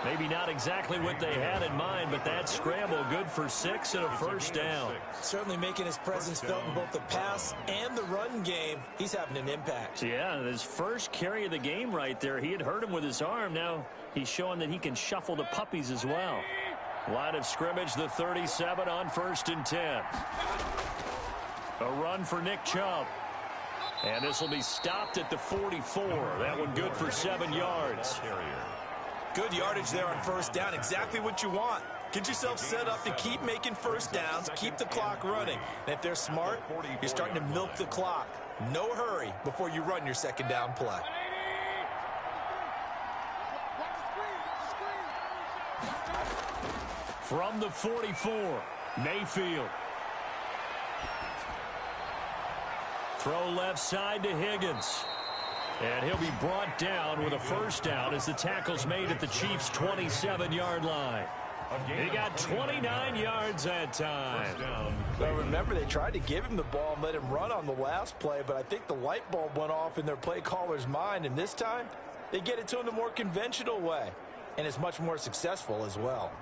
Maybe not exactly what they had in mind, but that scramble good for 6 and a first down. Certainly making his presence felt in both the pass and the run game. He's having an impact. Yeah, his first carry of the game right there. He had hurt him with his arm. Now he's showing that he can shuffle the puppies as well. Line of scrimmage, the 37 on 1st and 10. A run for Nick Chubb. And this will be stopped at the 44. That one good for 7 yards. Good yardage there on first down. Exactly what you want. Get yourself set up to keep making first downs, keep the clock running. And if they're smart, you're starting to milk the clock. No hurry before you run your second down play. From the 44, Mayfield. Throw left side to Higgins. And he'll be brought down with a first down as the tackle's made at the Chiefs' 27-yard line. He got 29 yards that time. Well, remember, they tried to give him the ball and let him run on the last play, but I think the light bulb went off in their play caller's mind, and this time they get it to him the more conventional way, and it's much more successful as well.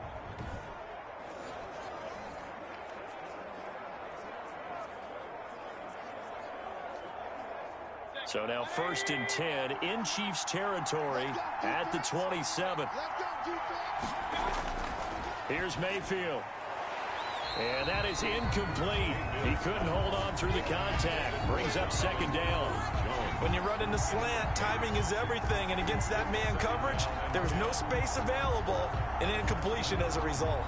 So now 1st and 10 in Chiefs territory at the 27. Here's Mayfield. And that is incomplete. He couldn't hold on through the contact. Brings up 2nd down. When you run in the slant, timing is everything. And against that man coverage, there was no space available, and incompletion as a result.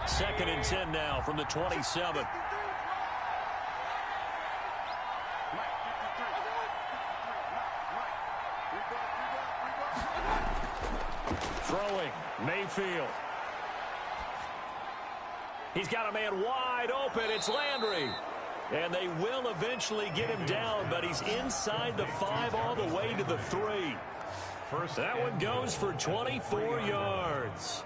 2nd and 10 now from the 27. Throwing, Mayfield. He's got a man wide open. It's Landry. And they will eventually get him down, but he's inside the 5 all the way to the 3. That one goes for 24 yards.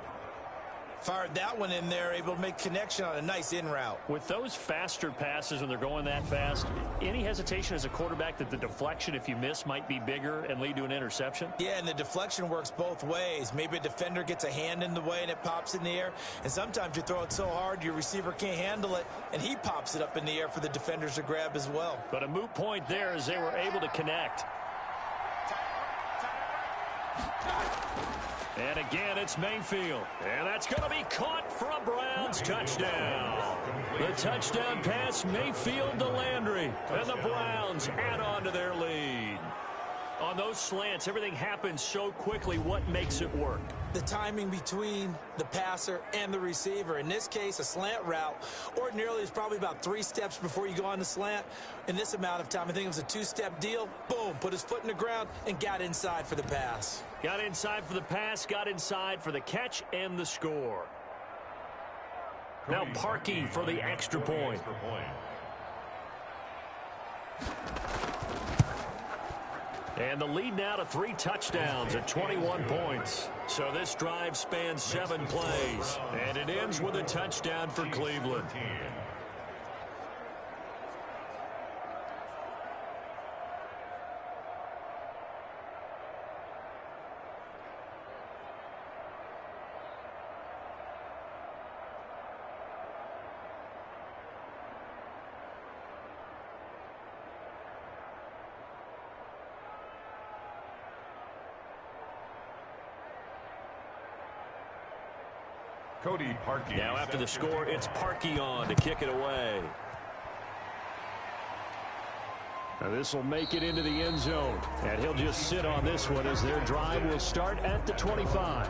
Fired that one in there, able to make connection on a nice in route. With those faster passes when they're going that fast, any hesitation as a quarterback that the deflection, if you miss, might be bigger and lead to an interception? Yeah, and the deflection works both ways. Maybe a defender gets a hand in the way and it pops in the air, and sometimes you throw it so hard your receiver can't handle it, and he pops it up in the air for the defenders to grab as well. But a moot point there as they were able to connect. And again, it's Mayfield. And that's going to be caught for a Browns touchdown. The touchdown pass, Mayfield to Landry. And the Browns add on to their lead. On those slants, everything happens so quickly. What makes it work? The timing between the passer and the receiver. In this case, a slant route ordinarily is probably about 3 steps before you go on the slant. In this amount of time, I think it was a 2-step deal. Boom, put his foot in the ground and got inside for the pass. Got inside for the pass, got inside for the catch and the score. Now Parkey for the extra point. And the lead now to 3 touchdowns at 21 points. So this drive spans 7 plays. And it ends with a touchdown for Cleveland. Now after the score, it's Parkey on to kick it away. Now this will make it into the end zone. And he'll just sit on this one as their drive will start at the 25.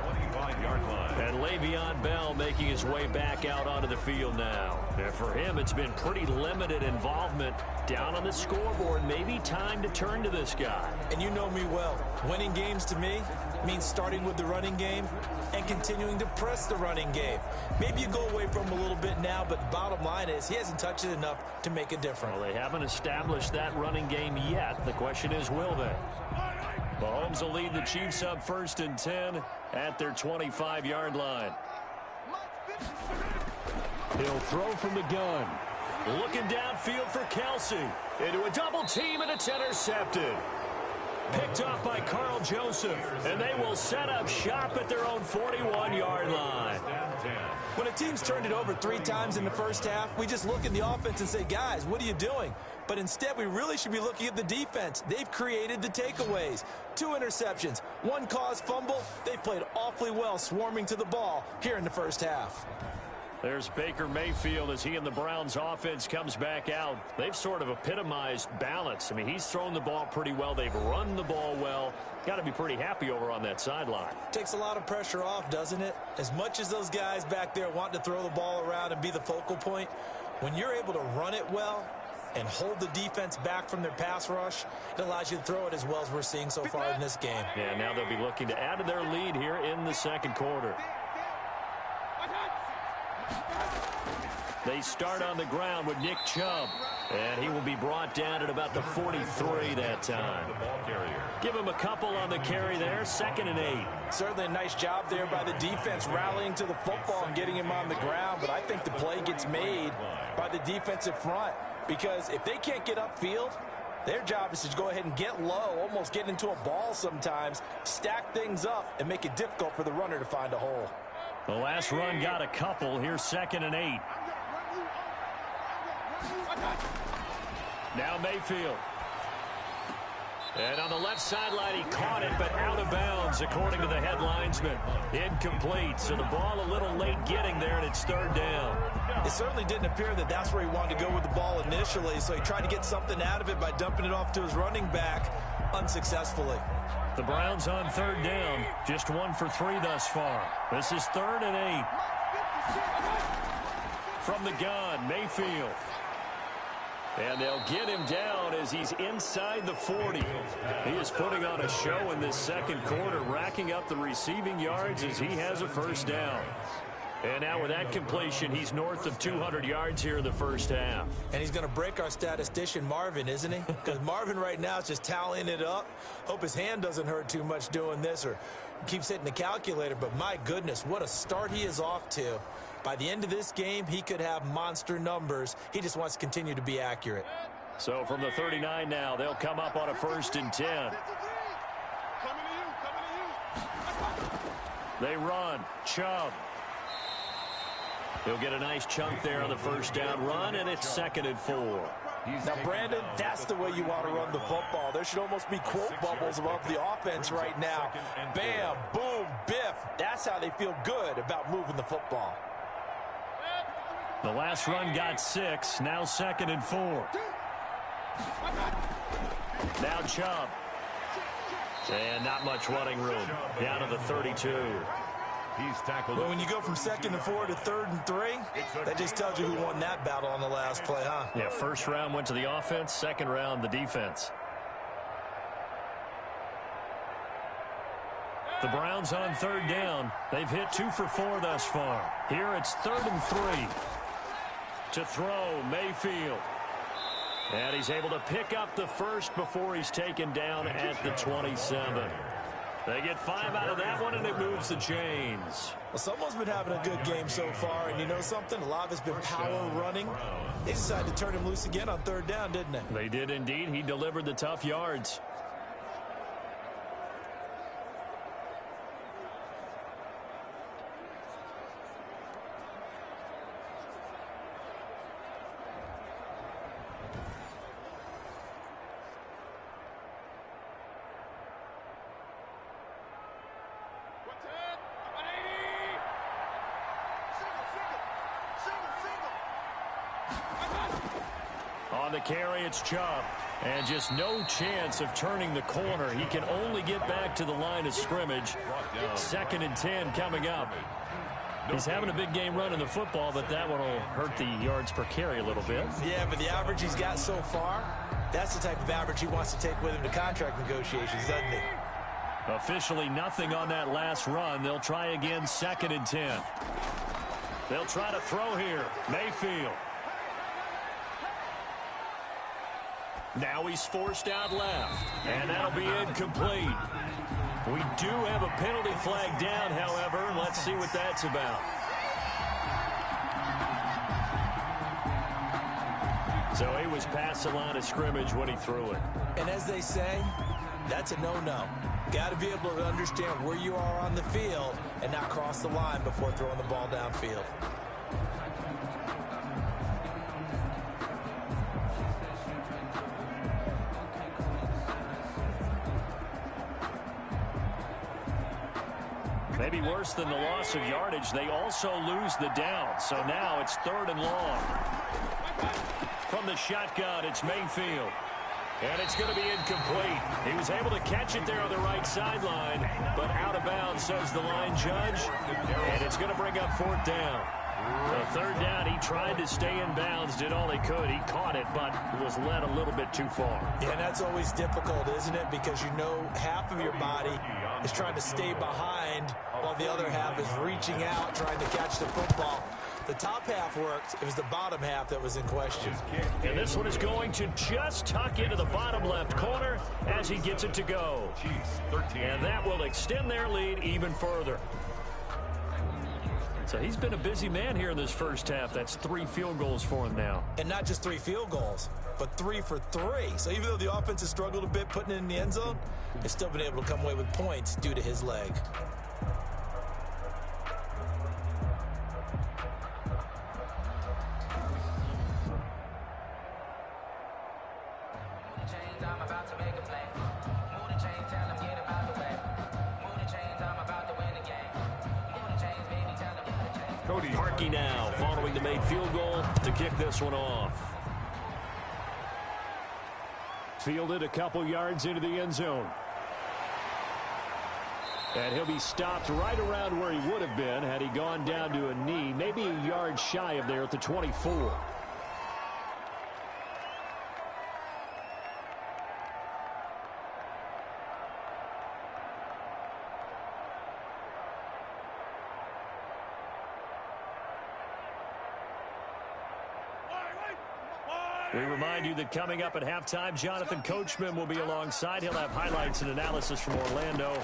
And Le'Veon Bell making his way back out onto the field now. And for him, it's been pretty limited involvement down on the scoreboard. Maybe time to turn to this guy. And you know me well. Winning games to me means starting with the running game and continuing to press the running game. Maybe you go away from him a little bit now, but the bottom line is he hasn't touched it enough to make a difference. Well, they haven't established that running game yet. The question is, will they? Mahomes will lead the Chiefs up 1st and 10 at their 25-yard line. He'll throw from the gun. Looking downfield for Kelsey. Into a double team, and it's intercepted. Picked off by Carl Joseph, and they will set up shop at their own 41-yard line. When a team's turned it over 3 times in the first half, we just look at the offense and say, guys, what are you doing? But instead, we really should be looking at the defense. They've created the takeaways. 2 interceptions, 1 caused fumble. They've played awfully well swarming to the ball here in the first half. There's Baker Mayfield as he and the Browns offense comes back out. They've sort of epitomized balance. I mean, he's thrown the ball pretty well. They've run the ball well. Got to be pretty happy over on that sideline. Takes a lot of pressure off, doesn't it? As much as those guys back there want to throw the ball around and be the focal point, when you're able to run it well and hold the defense back from their pass rush, it allows you to throw it as well as we're seeing so far in this game. Yeah, now they'll be looking to add to their lead here in the second quarter. They start on the ground with Nick Chubb, and he will be brought down at about the 43 that time. Give him a couple on the carry there, 2nd and 8. Certainly a nice job there by the defense rallying to the football and getting him on the ground, but I think the play gets made by the defensive front because if they can't get upfield, their job is to go ahead and get low, almost get into a ball sometimes, stack things up, and make it difficult for the runner to find a hole. The last run got a couple. Here's 2nd and 8. Now Mayfield. And on the left sideline, he caught it, but out of bounds, according to the head linesman. Incomplete, so the ball a little late getting there, and it's 3rd down. It certainly didn't appear that that's where he wanted to go with the ball initially, so he tried to get something out of it by dumping it off to his running back unsuccessfully. The Browns on 3rd down, just 1 for 3 thus far. This is 3rd and 8. From the gun, Mayfield. And they'll get him down as he's inside the 40. He is putting on a show in this second quarter, racking up the receiving yards as he has a 1st down. And now with that completion, he's north of 200 yards here in the first half. And he's going to break our statistician Marvin, isn't he? Because Marvin right now is just tallying it up. Hope his hand doesn't hurt too much doing this or keeps hitting the calculator. But my goodness, what a start he is off to. By the end of this game, he could have monster numbers. He just wants to continue to be accurate. So from the 39 now, they'll come up on a 1st and 10. They run. Chubb. He'll get a nice chunk there on the first down run, and it's 2nd and 4. Now, Brandon, that's the way you want to run the football. There should almost be quote bubbles above the offense right now. Bam, boom, biff. That's how they feel good about moving the football. The last run got 6. Now 2nd and 4. Now Chubb. And not much running room. Down to the 32. He's tackled. Well, when you go from 2nd and 4 to 3rd and 3, that just tells you who won that battle on the last play, huh? Yeah, first round went to the offense, second round the defense. The Browns on 3rd down. They've hit 2 for 4 thus far. Here it's 3rd and 3. To throw, Mayfield. And he's able to pick up the first before he's taken down at the 27. They get 5 out of that one, and it moves the chains. Well, someone's been having a good game so far, and you know something? A lot of it's been power running. They decided to turn him loose again on 3rd down, didn't they? They did indeed. He delivered the tough yards. On the carry, it's Chubb. And just no chance of turning the corner. He can only get back to the line of scrimmage. 2nd and 10 coming up. He's having a big game running the football, but that one will hurt the yards per carry a little bit. Yeah, but the average he's got so far, that's the type of average he wants to take with him to contract negotiations, doesn't he? Officially nothing on that last run. They'll try again, 2nd and 10. They'll try to throw here. Mayfield. Now he's forced out left, and that'll be incomplete. We do have a penalty flag down, however. Let's see what that's about. So he was past the line of scrimmage when he threw it. And as they say, that's a no-no. Got to be able to understand where you are on the field and not cross the line before throwing the ball downfield. Maybe worse than the loss of yardage, they also lose the down. So now it's 3rd and long. From the shotgun, it's Mayfield. And it's going to be incomplete. He was able to catch it there on the right sideline, but out of bounds, says the line judge. And it's going to bring up 4th down. The 3rd down, he tried to stay in bounds, did all he could. He caught it, but was led a little bit too far. Yeah, and that's always difficult, isn't it? Because you know half of your body is trying to stay behind while the other half is reaching out, trying to catch the football. The top half worked. It was the bottom half that was in question. And this one is going to just tuck into the bottom left corner as he gets it to go. And that will extend their lead even further. So he's been a busy man here in this first half. That's 3 field goals for him now. And not just 3 field goals, but 3 for 3. So even though the offense has struggled a bit putting it in the end zone, they've still been able to come away with points due to his leg. Parkey now following the made field goal to kick this one off. Fielded a couple yards into the end zone. And he'll be stopped right around where he would have been had he gone down to a knee, maybe a yard shy of there at the 24. We remind you that coming up at halftime, Jonathan Coachman will be alongside. He'll have highlights and analysis from Orlando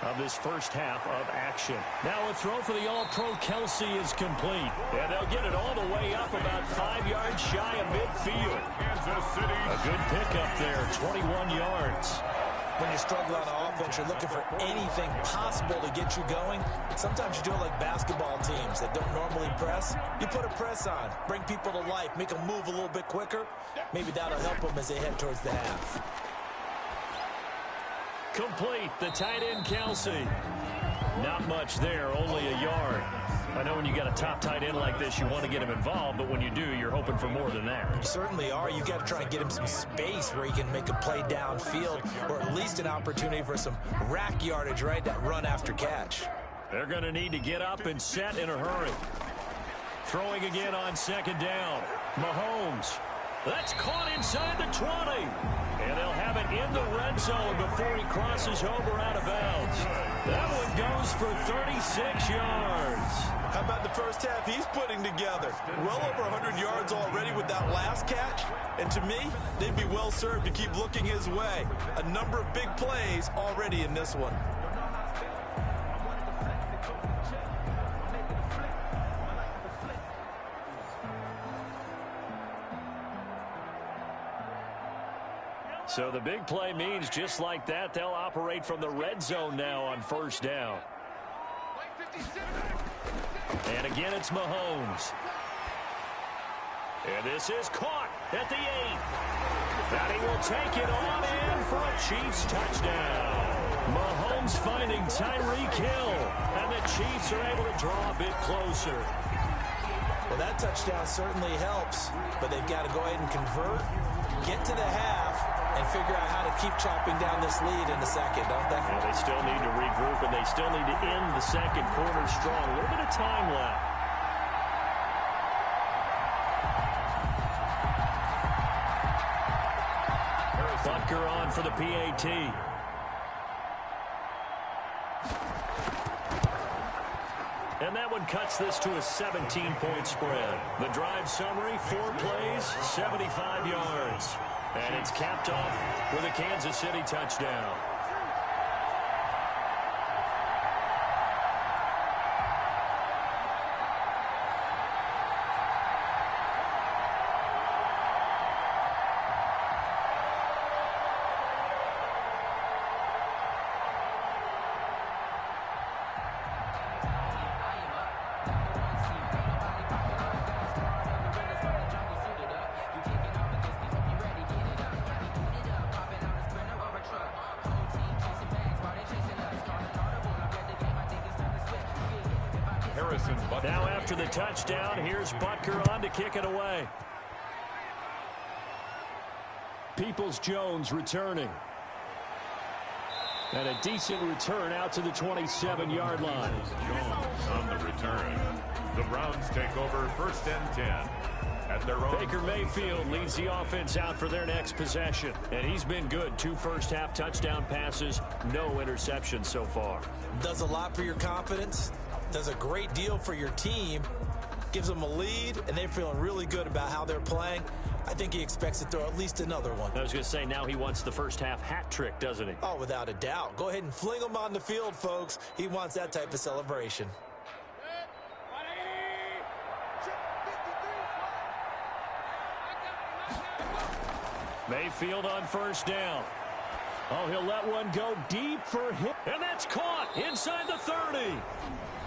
of this first half of action. Now a throw for the All-Pro Kelsey is complete. And they'll get it all the way up about 5 yards shy of midfield. Kansas City. A good pickup there, 21 yards. When you struggle on offense, you're looking for anything possible to get you going. Sometimes you do it like basketball teams that don't normally press. You put a press on, bring people to life, make them move a little bit quicker. Maybe that'll help them as they head towards the half. Complete, the tight end Kelsey. Not much there, only a yard. I know when you got a top tight end like this, you want to get him involved, but when you do, you're hoping for more than that. You certainly are. You got to try and get him some space where he can make a play downfield, or at least an opportunity for some rack yardage, right? That run after catch. They're going to need to get up and set in a hurry. Throwing again on second down. Mahomes. That's caught inside the 20. And they'll have it in the red zone before he crosses over out of bounds. That one goes for 36 yards. How about the first half he's putting together? Well over 100 yards already with that last catch. And to me, they'd be well served to keep looking his way. A number of big plays already in this one. So the big play means just like that, they'll operate from the red zone now on first down. And again, it's Mahomes. And this is caught at the 8. And he will take it on in for a Chiefs touchdown. Mahomes finding Tyreek Hill. And the Chiefs are able to draw a bit closer. Well, that touchdown certainly helps, but they've got to go ahead and convert, get to the half, and figure out how to keep chopping down this lead in the second, don't they? Yeah, they still need to regroup, and they still need to end the second quarter strong. A little bit of time left. Butker on for the PAT. And that one cuts this to a 17-point spread. The drive summary, 4 plays, 75 yards. And it's capped off with a Kansas City touchdown. Now after the touchdown, here's Butker on to kick it away. Peoples-Jones returning. And a decent return out to the 27-yard line. Jones on the return. The Browns take over 1st and 10. At their own. Baker Mayfield leads the offense out for their next possession. And he's been good. 2 first-half touchdown passes, no interceptions so far. Does a lot for your confidence. Does a great deal for your team. Gives them a lead, and they're feeling really good about how they're playing. I think he expects to throw at least another one. I was going to say, now he wants the first-half hat trick, doesn't he? Oh, without a doubt. Go ahead and fling him on the field, folks. He wants that type of celebration. Mayfield on first down. Oh, he'll let one go deep for him. And that's caught inside the 30.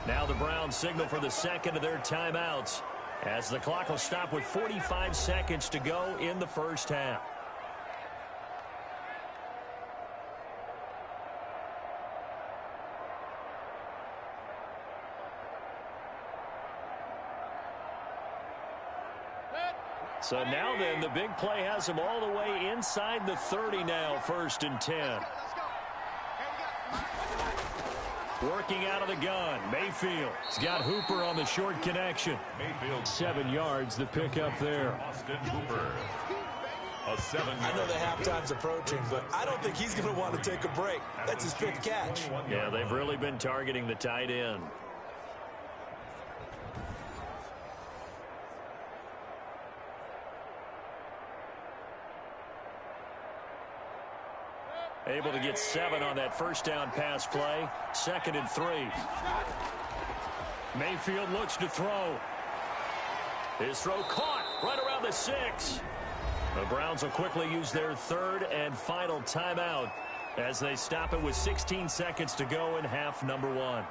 Now the Browns signal for the second of their timeouts as the clock will stop with 45 seconds to go in the first half. So now then, the big play has him all the way inside the 30 now, 1st and 10. Working out of the gun, Mayfield. He's got Hooper on the short connection. Mayfield 7 yards, the pickup there. Austin Hooper. A 7-yard. I know the halftime's approaching, but I don't think he's going to want to take a break. That's his 5th catch. Yeah, they've really been targeting the tight end. Able to get 7 on that first down pass play. 2nd and 3. Mayfield looks to throw. His throw caught right around the 6. The Browns will quickly use their 3rd and final timeout as they stop it with 16 seconds to go in half number 1.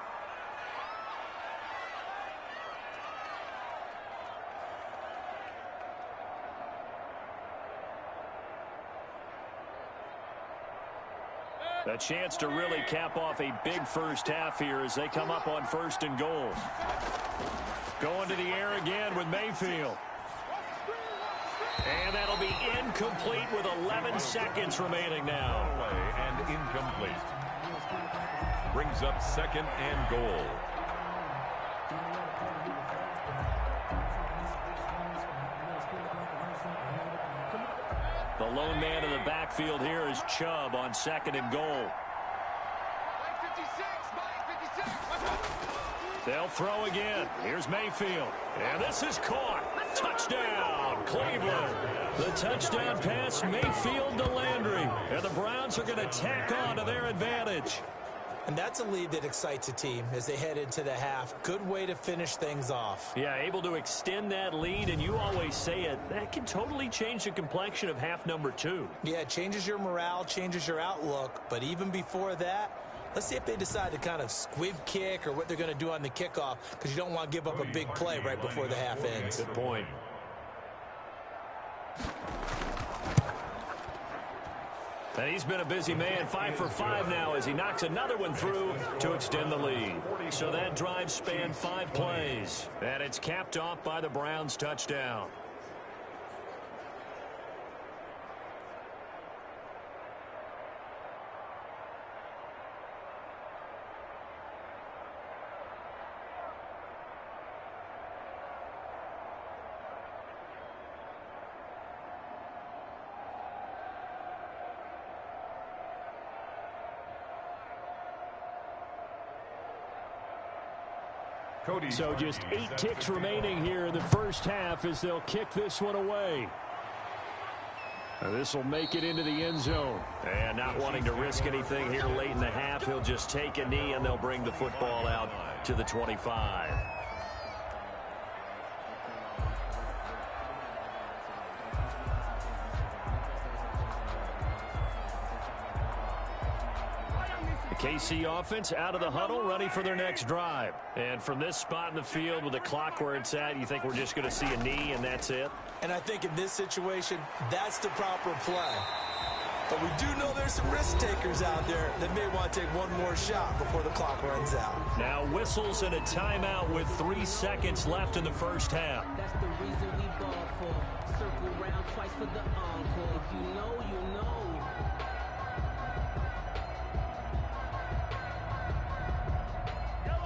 A chance to really cap off a big first half here as they come up on 1st and goal. Going to the air again with Mayfield. And that'll be incomplete with 11 seconds remaining now. And incomplete. Brings up 2nd and goal. The lone man in the backfield here is Chubb on 2nd and goal. They'll throw again. Here's Mayfield. And this is caught. Touchdown, Cleveland. The touchdown pass, Mayfield to Landry. And the Browns are going to tack on to their advantage. And that's a lead that excites a team as they head into the half. Good way to finish things off. Yeah, able to extend that lead, and you always say it, that can totally change the complexion of half number 2. Yeah, it changes your morale, changes your outlook. But even before that, let's see if they decide to kind of squib kick or what they're going to do on the kickoff, because you don't want to give up a big play right before the half ends. Good point. And he's been a busy man, 5 for 5 now as he knocks another one through to extend the lead. So that drive spanned 5 plays. And it's capped off by the Browns' touchdown. So just 8 ticks remaining here in the first half as they'll kick this one away. This will make it into the end zone. And not wanting to risk anything here late in the half, he'll just take a knee and they'll bring the football out to the 25. KC offense out of the huddle, ready for their next drive. And from this spot in the field with the clock where it's at, you think we're just going to see a knee and that's it? And I think in this situation, that's the proper play. But we do know there's some risk takers out there that may want to take one more shot before the clock runs out. Now whistles and a timeout with 3 seconds left in the first half. That's the reason we ball for. Circle round twice for the encore. If you know, you know.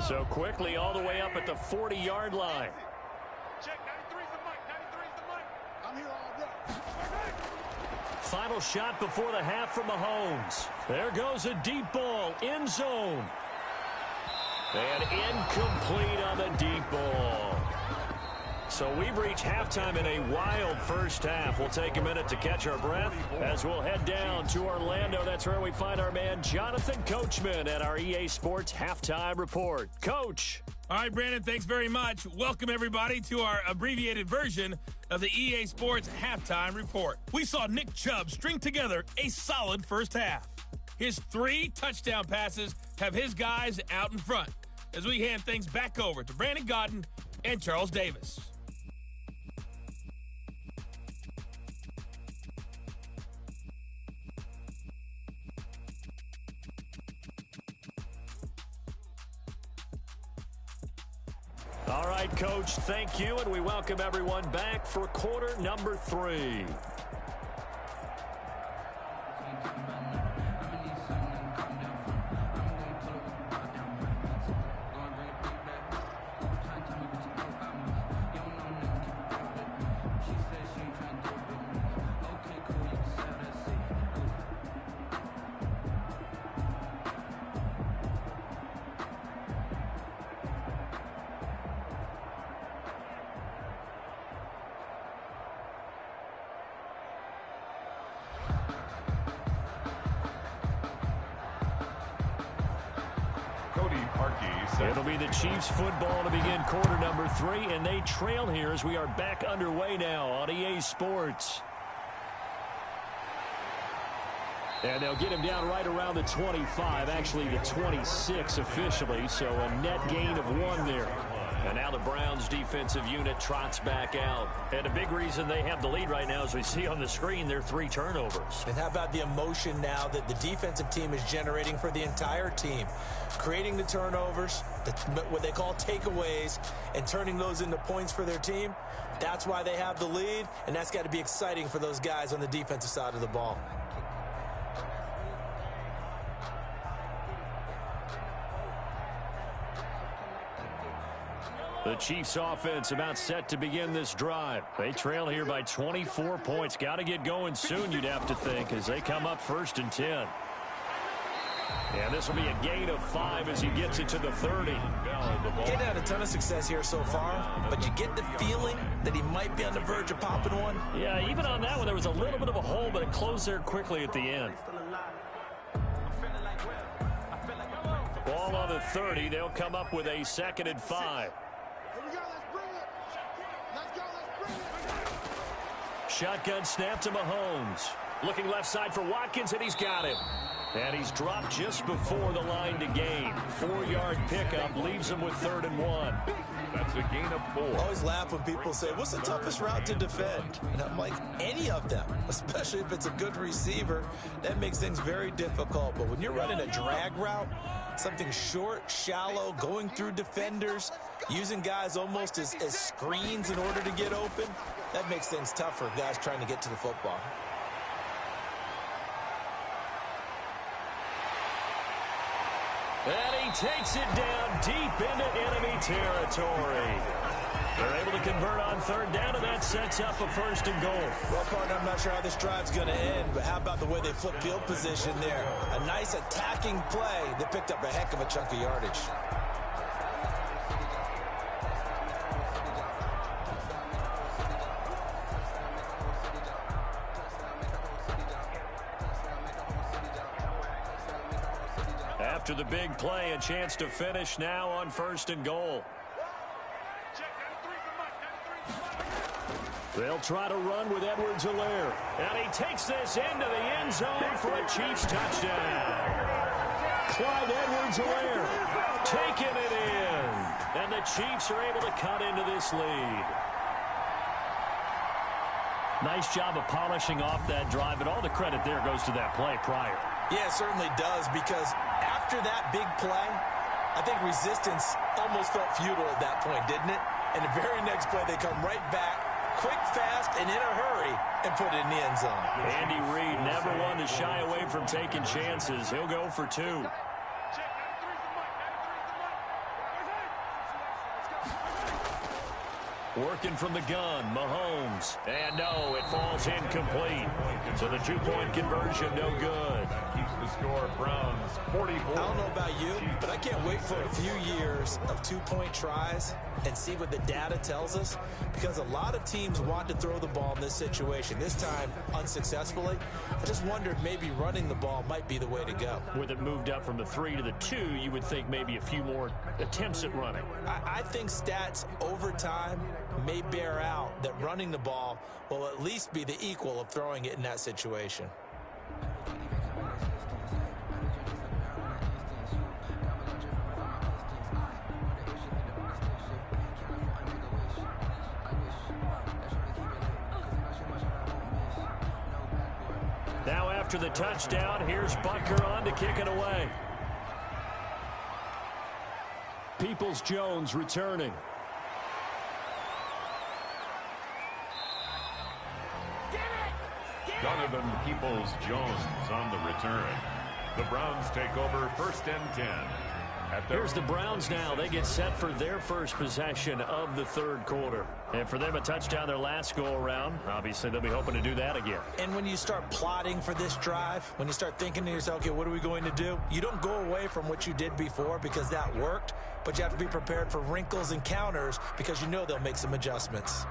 So quickly all the way up at the 40-yard line. Check, 93's the mic, 93's the mic. I'm here all day. Final shot before the half from Mahomes. There goes a deep ball, end zone. And incomplete on the deep ball. So we've reached halftime in a wild first half. We'll take a minute to catch our breath as we'll head down to Orlando. That's where we find our man Jonathan Coachman at our EA Sports Halftime Report. Coach. All right, Brandon, thanks very much. Welcome, everybody, to our abbreviated version of the EA Sports Halftime Report. We saw Nick Chubb string together a solid first half. His 3 touchdown passes have his guys out in front as we hand things back over to Brandon Gaudin and Charles Davis. All right, Coach, thank you, and we welcome everyone back for quarter number 3. marquee. It'll be the Chiefs football to begin quarter number 3, and they trail here as we are back underway now on EA Sports. And they'll get him down right around the 25, actually the 26 officially, so a net gain of 1 there. And now the Browns defensive unit trots back out. And a big reason they have the lead right now, as we see on the screen, their 3 turnovers. And how about the emotion now that the defensive team is generating for the entire team? Creating the turnovers, what they call takeaways, and turning those into points for their team. That's why they have the lead, and that's got to be exciting for those guys on the defensive side of the ball. The Chiefs offense about set to begin this drive. They trail here by 24 points. Got to get going soon, you'd have to think, as they come up 1st and 10. And this will be a gain of 5 as he gets it to the 30. Getting had a ton of success here so far, but you get the feeling that he might be on the verge of popping one. Yeah, even on that one, there was a little bit of a hole, but it closed there quickly at the end. Ball on the 30. They'll come up with a 2nd and 5. Shotgun snap to Mahomes. Looking left side for Watkins, and he's got him. And he's dropped just before the line to gain. 4-yard pickup leaves him with 3rd and 1. That's a gain of 4. I always laugh when people say, what's the toughest route to defend? And I'm like, any of them, especially if it's a good receiver. That makes things very difficult. But when you're running a drag route, something short, shallow, going through defenders, using guys almost as screens in order to get open, that makes things tough for guys trying to get to the football. And he takes it down deep into enemy territory. They're able to convert on 3rd down, and that sets up a 1st and goal. Well, partner, I'm not sure how this drive's going to end, but how about the way they flip field position there? A nice attacking play that picked up a heck of a chunk of yardage. After the big play, a chance to finish now on 1st and goal. They'll try to run with Edwards-Helaire. And he takes this into the end zone for a Chiefs touchdown. Clyde Edwards-Helaire taking it in. And the Chiefs are able to cut into this lead. Nice job of polishing off that drive, and all the credit there goes to that play prior. Yeah, it certainly does, because after that big play, I think resistance almost felt futile at that point, didn't it? And the very next play, they come right back, quick, fast, and in a hurry, and put it in the end zone. Andy Reid never one to shy away from taking chances. He'll go for 2. Working from the gun, Mahomes. And no, it falls incomplete. So the 2-point conversion, no good. Keeps the score, Browns 44. I don't know about you, but I can't wait for a few years of 2-point tries and see what the data tells us, because a lot of teams want to throw the ball in this situation. This time, unsuccessfully. I just wondered maybe running the ball might be the way to go. With it moved up from the 3 to the 2, you would think maybe a few more attempts at running. I think stats over time may bear out that running the ball will at least be the equal of throwing it in that situation. Now after the touchdown, here's Butker on to kick it away. Peoples-Jones returning. Donovan Peoples-Jones on the return. The Browns take over 1st and 10. Here's the Browns now. They get set for their first possession of the 3rd quarter. And for them, a touchdown their last go-around. Obviously, they'll be hoping to do that again. And when you start plotting for this drive, when you start thinking to yourself, okay, what are we going to do? You don't go away from what you did before because that worked, but you have to be prepared for wrinkles and counters because you know they'll make some adjustments.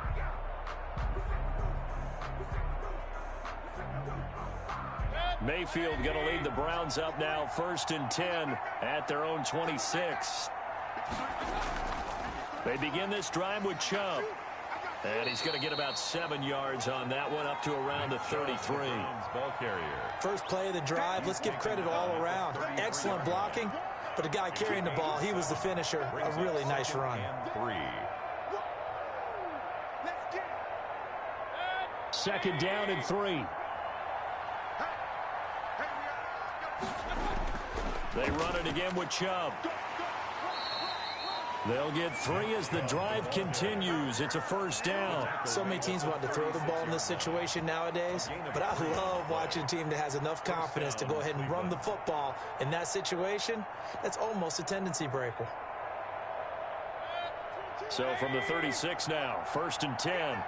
Mayfield going to lead the Browns up now, 1st and 10 at their own 26. They begin this drive with Chubb. And he's going to get about 7 yards on that one, up to around the 33. First play of the drive, let's give credit all around. Excellent blocking, but the guy carrying the ball, he was the finisher. A really nice run. 2nd down and 3. They run it again with Chubb. They'll get 3 as the drive continues. It's a 1st down. So many teams want to throw the ball in this situation nowadays, but I love watching a team that has enough confidence to go ahead and run the football in that situation. That's almost a tendency breaker. So from the 36 now, 1st and 10.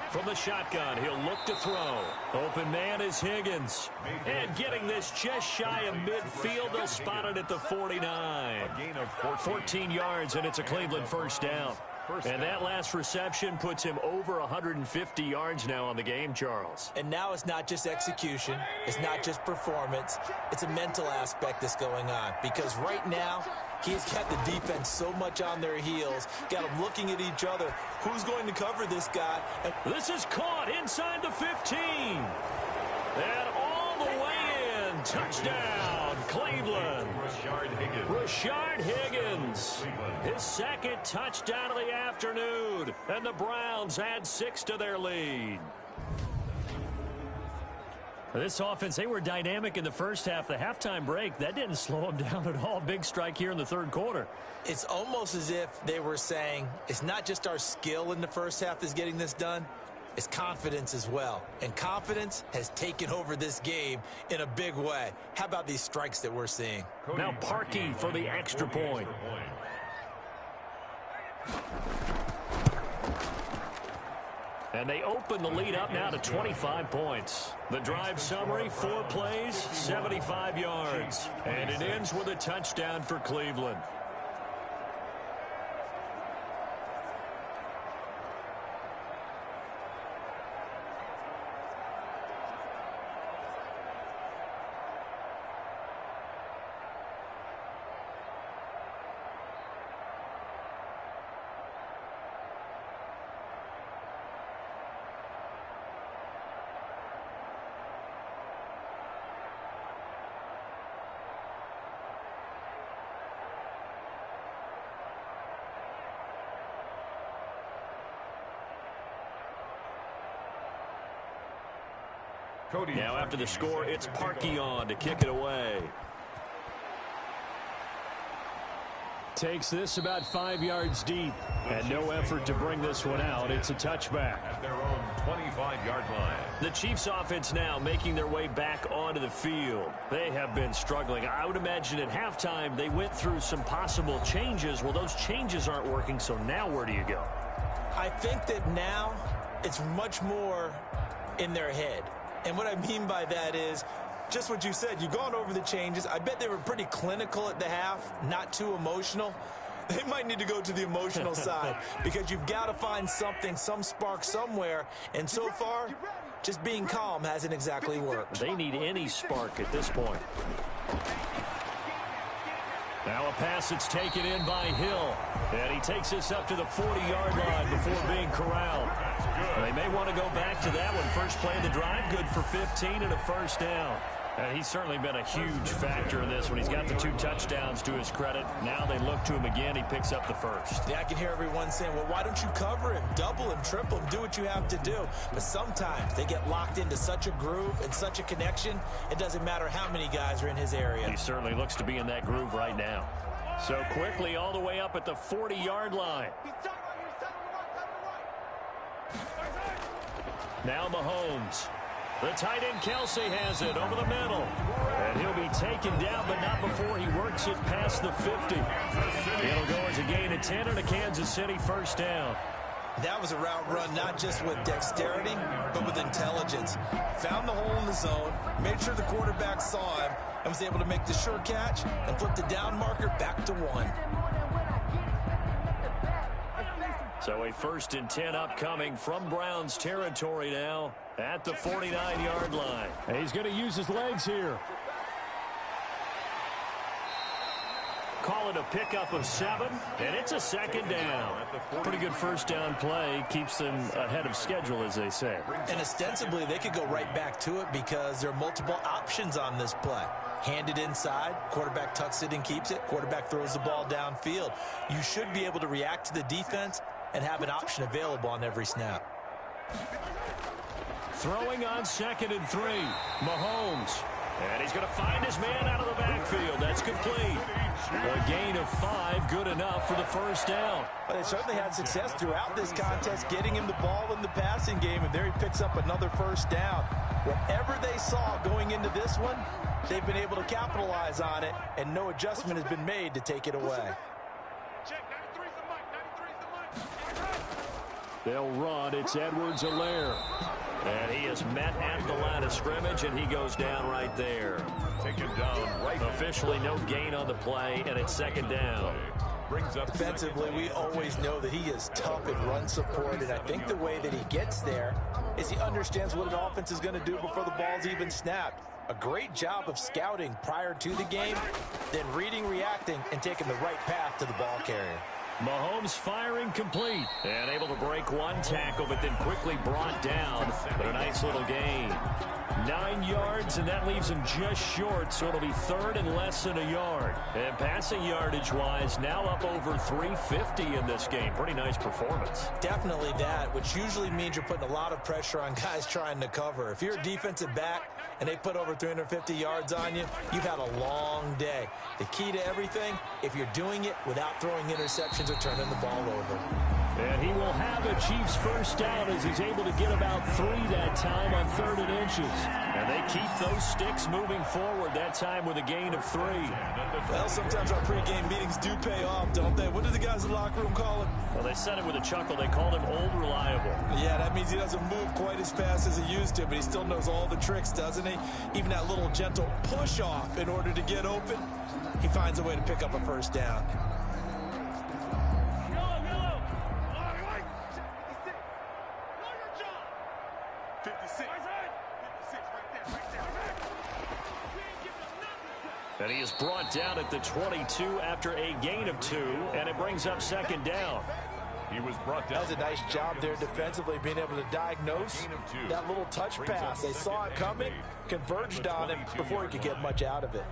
From the shotgun, he'll look to throw. Open man is Higgins. And getting this just shy of midfield, they'll spot it at the 49. 14 yards, and it's a Cleveland 1st down. And that last reception puts him over 150 yards now on the game, Charles. And now it's not just execution. It's not just performance. It's a mental aspect that's going on. Because right now, he's got the defense so much on their heels. Got them looking at each other. Who's going to cover this guy? And this is caught inside the 15. And all the way in. Touchdown, Cleveland. Rashard Higgins. His 2nd touchdown of the afternoon. And the Browns add 6 to their lead. This offense, they were dynamic in the first half. The halftime break, that didn't slow them down at all. Big strike here in the 3rd quarter. It's almost as if they were saying, it's not just our skill in the first half that's getting this done. It's confidence as well. And confidence has taken over this game in a big way. How about these strikes that we're seeing? Now Parkey for the extra point. And they open the lead up now to 25 points. The drive summary, 4 plays, 75 yards. And it ends with a touchdown for Cleveland. Now after the score, it's Parkey on to kick it away. Takes this about 5 yards deep. And no effort to bring this one out. It's a touchback. At their own 25-yard line. The Chiefs offense now making their way back onto the field. They have been struggling. I would imagine at halftime they went through some possible changes. Well, those changes aren't working, so now where do you go? I think that now it's much more in their head. And what I mean by that is just what you said. You've gone over the changes. I bet they were pretty clinical at the half, not too emotional. They might need to go to the emotional side because you've got to find something, some spark somewhere. And so far, just being calm hasn't exactly worked. They need any spark at this point. Now a pass that's taken in by Hill. And he takes this up to the 40-yard line before being corralled. They may want to go back to that one. First play of the drive, good for 15 and a 1st down. And he's certainly been a huge factor in this one. He's got the 2 touchdowns to his credit. Now they look to him again. He picks up the 1st. Yeah, I can hear everyone saying, well, why don't you cover him, double him, triple him, do what you have to do. But sometimes they get locked into such a groove and such a connection, it doesn't matter how many guys are in his area. He certainly looks to be in that groove right now. So quickly all the way up at the 40-yard line. Now Mahomes. The tight end Kelsey has it over the middle. And he'll be taken down, but not before he works it past the 50. It'll go as a gain of 10 and a Kansas City 1st down. That was a route run not just with dexterity, but with intelligence. Found the hole in the zone, made sure the quarterback saw him, and was able to make the sure catch and flip the down marker back to 1. So a 1st and 10 upcoming from Browns territory now at the 49-yard line. And he's going to use his legs here. Call it a pickup of 7, and it's a 2nd down. Pretty good first down play. Keeps them ahead of schedule, as they say. And ostensibly, they could go right back to it because there are multiple options on this play. Hand it inside, quarterback tucks it and keeps it, quarterback throws the ball downfield. You should be able to react to the defense and have an option available on every snap. Throwing on 2nd and 3, Mahomes. And he's going to find his man out of the backfield. That's complete. A gain of 5, good enough for the first down. Well, they certainly had success throughout this contest, getting him the ball in the passing game, and there he picks up another first down. Whatever they saw going into this one, they've been able to capitalize on it, and no adjustment has been made to take it away. They'll run. It's Edwards-Helaire. And he is met at the line of scrimmage, and he goes down right there. Taken down right. Officially no gain on the play, and it's 2nd down. Brings up defensively, we always know that he is tough in run support, and I think the way that he gets there is he understands what an offense is going to do before the ball's even snapped. A great job of scouting prior to the game, then reading, reacting, and taking the right path to the ball carrier. Mahomes firing complete and able to break one tackle, but then quickly brought down. But a nice little gain. 9 yards, and that leaves him just short, so it'll be 3rd and less than a yard. And passing yardage-wise, now up over 350 in this game. Pretty nice performance. Definitely that, which usually means you're putting a lot of pressure on guys trying to cover. If you're a defensive back and they put over 350 yards on you, you've had a long day. The key to everything, if you're doing it without throwing interceptions or turning the ball over. And he will have a Chiefs first down as he's able to get about 3 that time on 3rd and inches. And they keep those sticks moving forward, that time with a gain of 3. Well, sometimes our pregame meetings do pay off, don't they? What did the guys in the locker room call him? Well, they said it with a chuckle. They called him Old Reliable. Yeah, that means he doesn't move quite as fast as he used to, but he still knows all the tricks, doesn't he? Even that little gentle push-off in order to get open, he finds a way to pick up a first down. And he is brought down at the 22 after a gain of 2, and it brings up 2nd down. He was brought down. That was a nice job there defensively, being able to diagnose that little touch pass. They saw it coming, converged on him before he could get much out of it.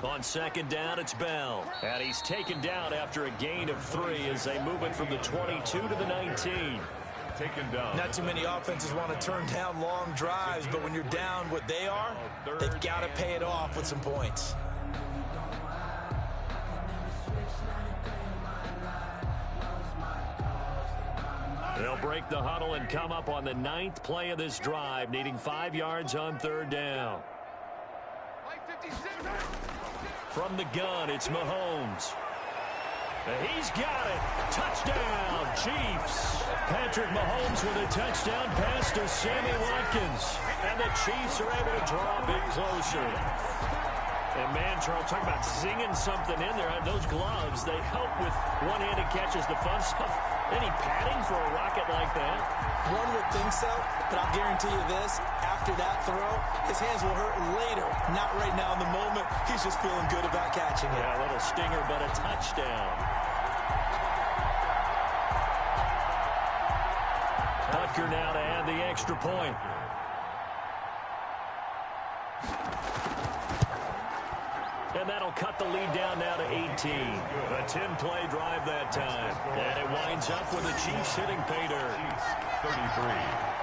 On 2nd down, it's Bell. And he's taken down after a gain of 3 as they move it from the 22 to the 19. Taken down. Not too many offenses want to turn down long drives, but when you're down what they are, they've got to pay it off with some points. They'll break the huddle and come up on the 9th play of this drive, needing 5 yards on 3rd down. From the gun, it's Mahomes. He's got it. Touchdown, Chiefs. Patrick Mahomes with a touchdown pass to Sammy Watkins. And the Chiefs are able to draw a bit closer. And man, Charles, talking about zinging something in there. Those gloves, they help with one-handed catches, the fun stuff. Any padding for a rocket like that? One would think so, but I'll guarantee you this. After that throw, his hands will hurt later. Not right now in the moment. He's just feeling good about catching it. Yeah, a little stinger, but a touchdown. Butker now to add the extra point. And that'll cut the lead down now to 18. A 10-play drive that time. And it winds up with the Chiefs hitting pay dirt. 33.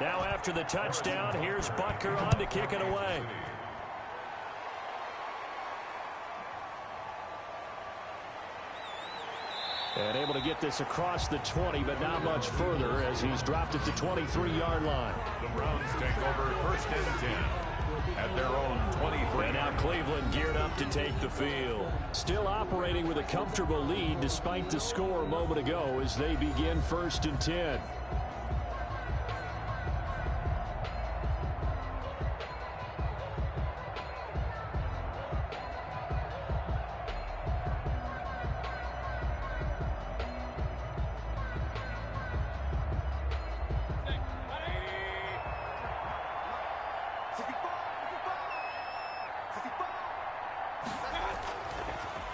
Now after the touchdown, here's Butker on to kick it away. And able to get this across the 20, but not much further as he's dropped it to 23-yard line. The Browns take over 1st and 10 at their own 23. And now Cleveland geared up to take the field. Still operating with a comfortable lead despite the score a moment ago as they begin 1st and 10.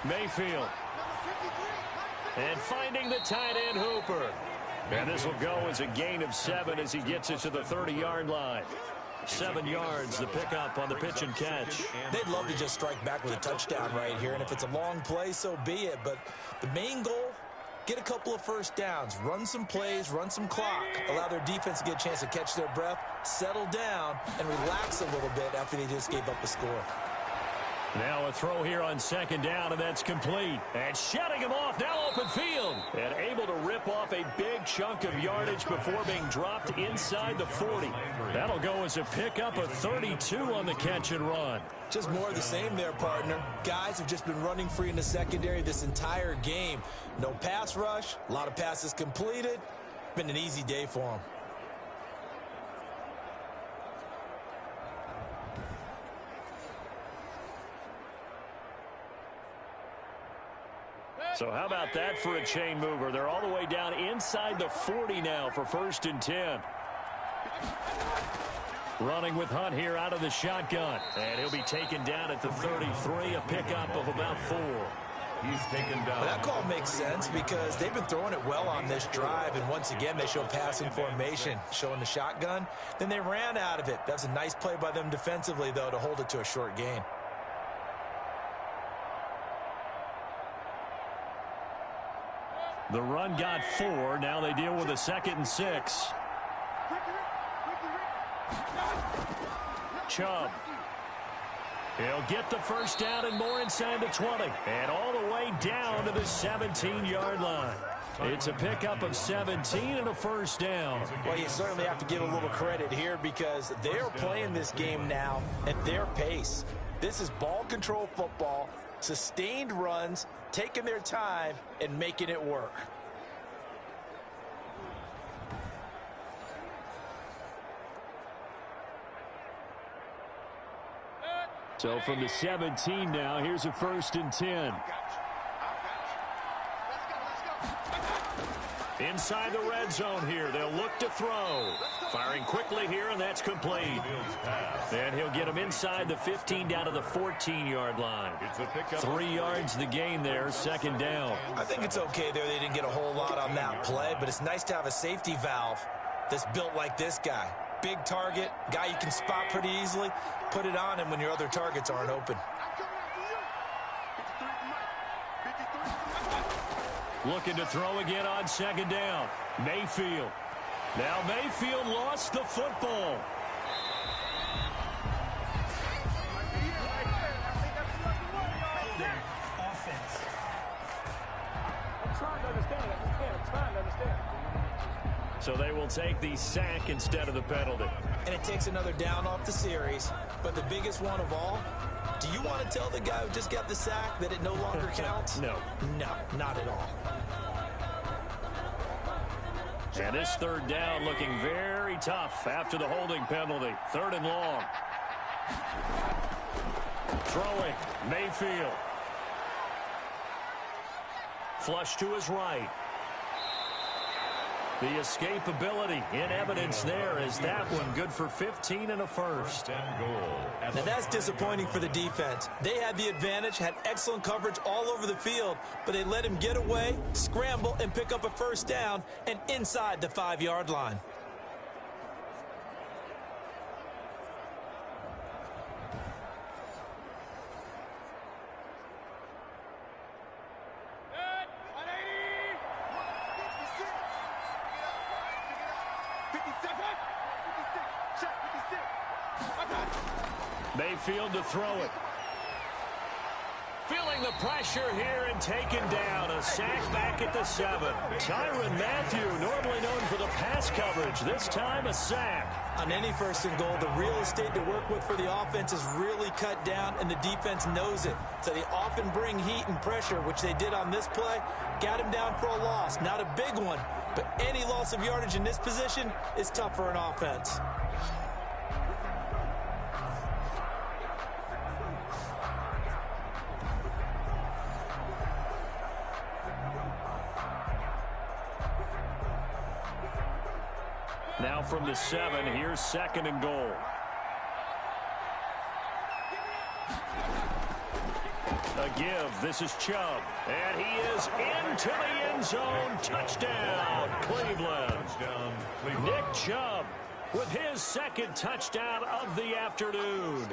Mayfield. And finding the tight end Hooper. And this will go as a gain of 7 as he gets it to the 30-yard line. 7 yards, the pickup on the pitch and catch. They'd love to just strike back with a touchdown right here, and if it's a long play, so be it. But the main goal, get a couple of first downs, run some plays, run some clock, allow their defense to get a chance to catch their breath, settle down, and relax a little bit after they just gave up a score. Now a throw here on 2nd down, and that's complete. And shutting him off, now open field. And able to rip off a big chunk of yardage before being dropped inside the 40. That'll go as a pickup of 32 on the catch and run. Just more of the same there, partner. Guys have just been running free in the secondary this entire game. No pass rush, a lot of passes completed. Been an easy day for them. So how about that for a chain mover? They're all the way down inside the 40 now for 1st and 10. Running with Hunt here out of the shotgun. And he'll be taken down at the 33, a pickup of about 4. He's taken down. Well, that call makes sense because they've been throwing it well on this drive. And once again, they show passing formation, showing the shotgun. Then they ran out of it. That was a nice play by them defensively, though, to hold it to a short gain. The run got 4. Now they deal with a 2nd and 6. Chubb. He'll get the first down and more inside the 20. And all the way down to the 17-yard line. It's a pickup of 17 and a first down. Well, you certainly have to give a little credit here because they're playing this game now at their pace. This is ball control football, sustained runs, taking their time and making it work. So from the 17 now, here's a 1st and 10. Inside the red zone here, they'll look to throw. Firing quickly here, and that's complete. And he'll get him inside the 15 down to the 14-yard line. 3 yards the gain there, 2nd down. I think it's okay there. They didn't get a whole lot on that play, but it's nice to have a safety valve that's built like this guy. Big target, guy you can spot pretty easily. Put it on him when your other targets aren't open. Looking to throw again on 2nd down. Mayfield. Now Mayfield lost the football. Offense. I'm trying to understand. I'm trying to understand. So they will take the sack instead of the penalty. And it takes another down off the series. But the biggest one of all, do you want to tell the guy who just got the sack that it no longer counts? No. No, not at all. And this 3rd down looking very tough after the holding penalty. 3rd and long. Throwing, Mayfield. Flush to his right. The escapability in evidence there as that one good for 15 and a first. Now that's disappointing for the defense. They had the advantage, had excellent coverage all over the field, but they let him get away, scramble, and pick up a first down and inside the 5-yard line. Mayfield to throw it. feeling the pressure here and taken down. A sack back at the 7. Tyrann Mathieu, normally known for the pass coverage, this time a sack. On any 1st and goal, the real estate to work with for the offense is really cut down, and the defense knows it. So they often bring heat and pressure, which they did on this play. Got him down for a loss. Not a big one, but any loss of yardage in this position is tough for an offense. Now from the 7, here's 2nd and goal. A give. This is Chubb. And he is into the end zone. Touchdown, Cleveland. Nick Chubb with his 2nd touchdown of the afternoon.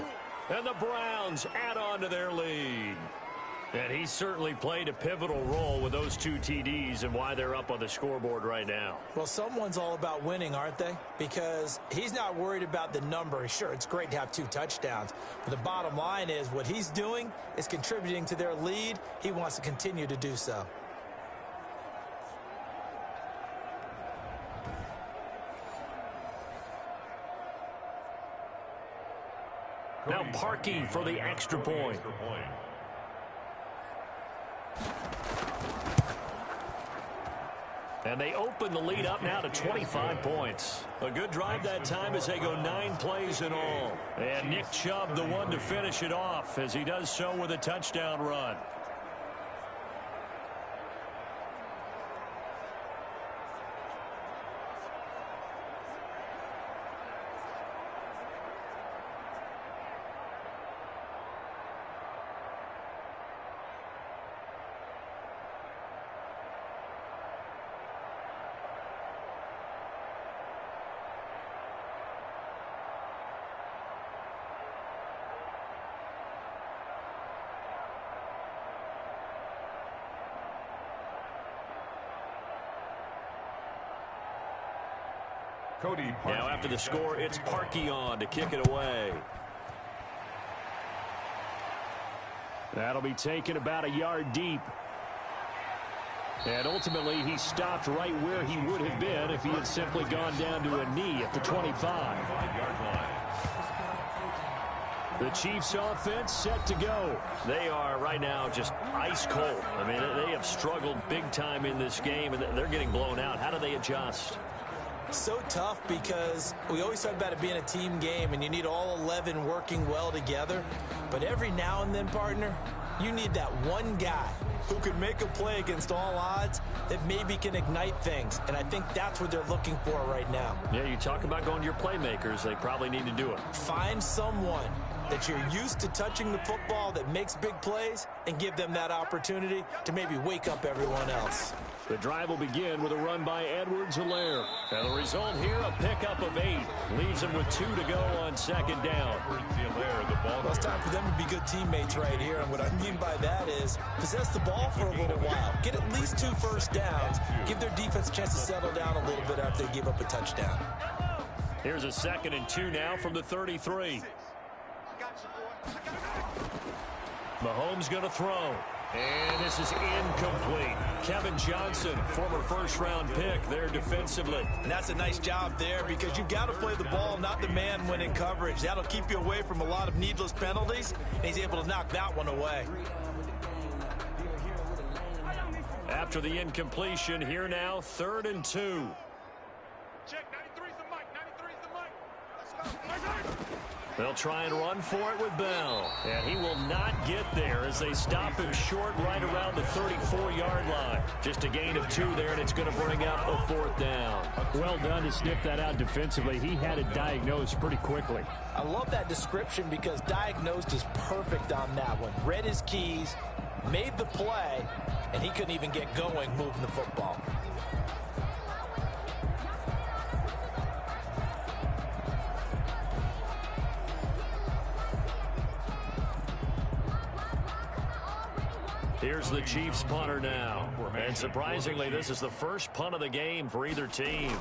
And the Browns add on to their lead. And he certainly played a pivotal role with those 2 TDs and why they're up on the scoreboard right now. Well, someone's all about winning, aren't they? Because he's not worried about the number. Sure, it's great to have 2 touchdowns. But the bottom line is what he's doing is contributing to their lead. He wants to continue to do so. Now Parkey for the extra point. And they open the lead up now to 25 points. A good drive that time as they go 9 plays in all. And Nick Chubb, the one to finish it off, as he does so with a touchdown run. Now after the score, it's Parkey on to kick it away. That'll be taken about a yard deep. And ultimately, he stopped right where he would have been if he had simply gone down to a knee at the 25. The Chiefs offense set to go. They are right now just ice cold. I mean, they have struggled big time in this game, and they're getting blown out. How do they adjust? So tough because we always talk about it being a team game and you need all 11 working well together. But every now and then, partner, you need that one guy who can make a play against all odds that maybe can ignite things. And I think that's what they're looking for right now. Yeah, you talk about going to your playmakers. They probably need to do it. Find someone that you're used to touching the football that makes big plays and give them that opportunity to maybe wake up everyone else. The drive will begin with a run by Edwards-Helaire. And the result here, a pickup of 8. Leaves them with 2 to go on 2nd down. Well, it's time for them to be good teammates right here. And what I mean by that is possess the ball for a little while. Get at least 2 first downs. Give their defense a chance to settle down a little bit after they give up a touchdown. Here's a 2nd and 2 now from the 33. Mahomes going to throw. And this is incomplete. Kevin Johnson, former first-round pick there defensively. And that's a nice job there because you've got to play the ball, not the man when in coverage. That'll keep you away from a lot of needless penalties, and he's able to knock that one away. After the incompletion, here now, 3rd and 2. Check, 93's the mic, 93's the mic. Let's go. They'll try and run for it with Bell. And he will not get there as they stop him short right around the 34-yard line. Just a gain of 2 there, and it's going to bring up a 4th down. Well done to sniff that out defensively. He had it diagnosed pretty quickly. I love that description because diagnosed is perfect on that one. Read his keys, made the play, and he couldn't even get going moving the football. Here's the Chiefs punter now. And surprisingly, this is the first punt of the game for either team.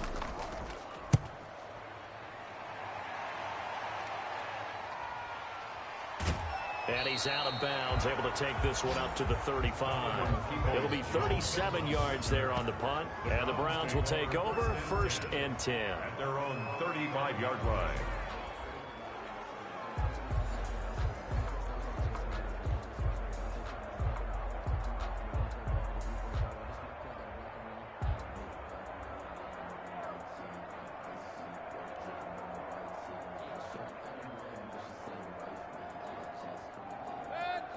And he's out of bounds, able to take this one up to the 35. It'll be 37 yards there on the punt, and the Browns will take over 1st and 10. At their own 35-yard line.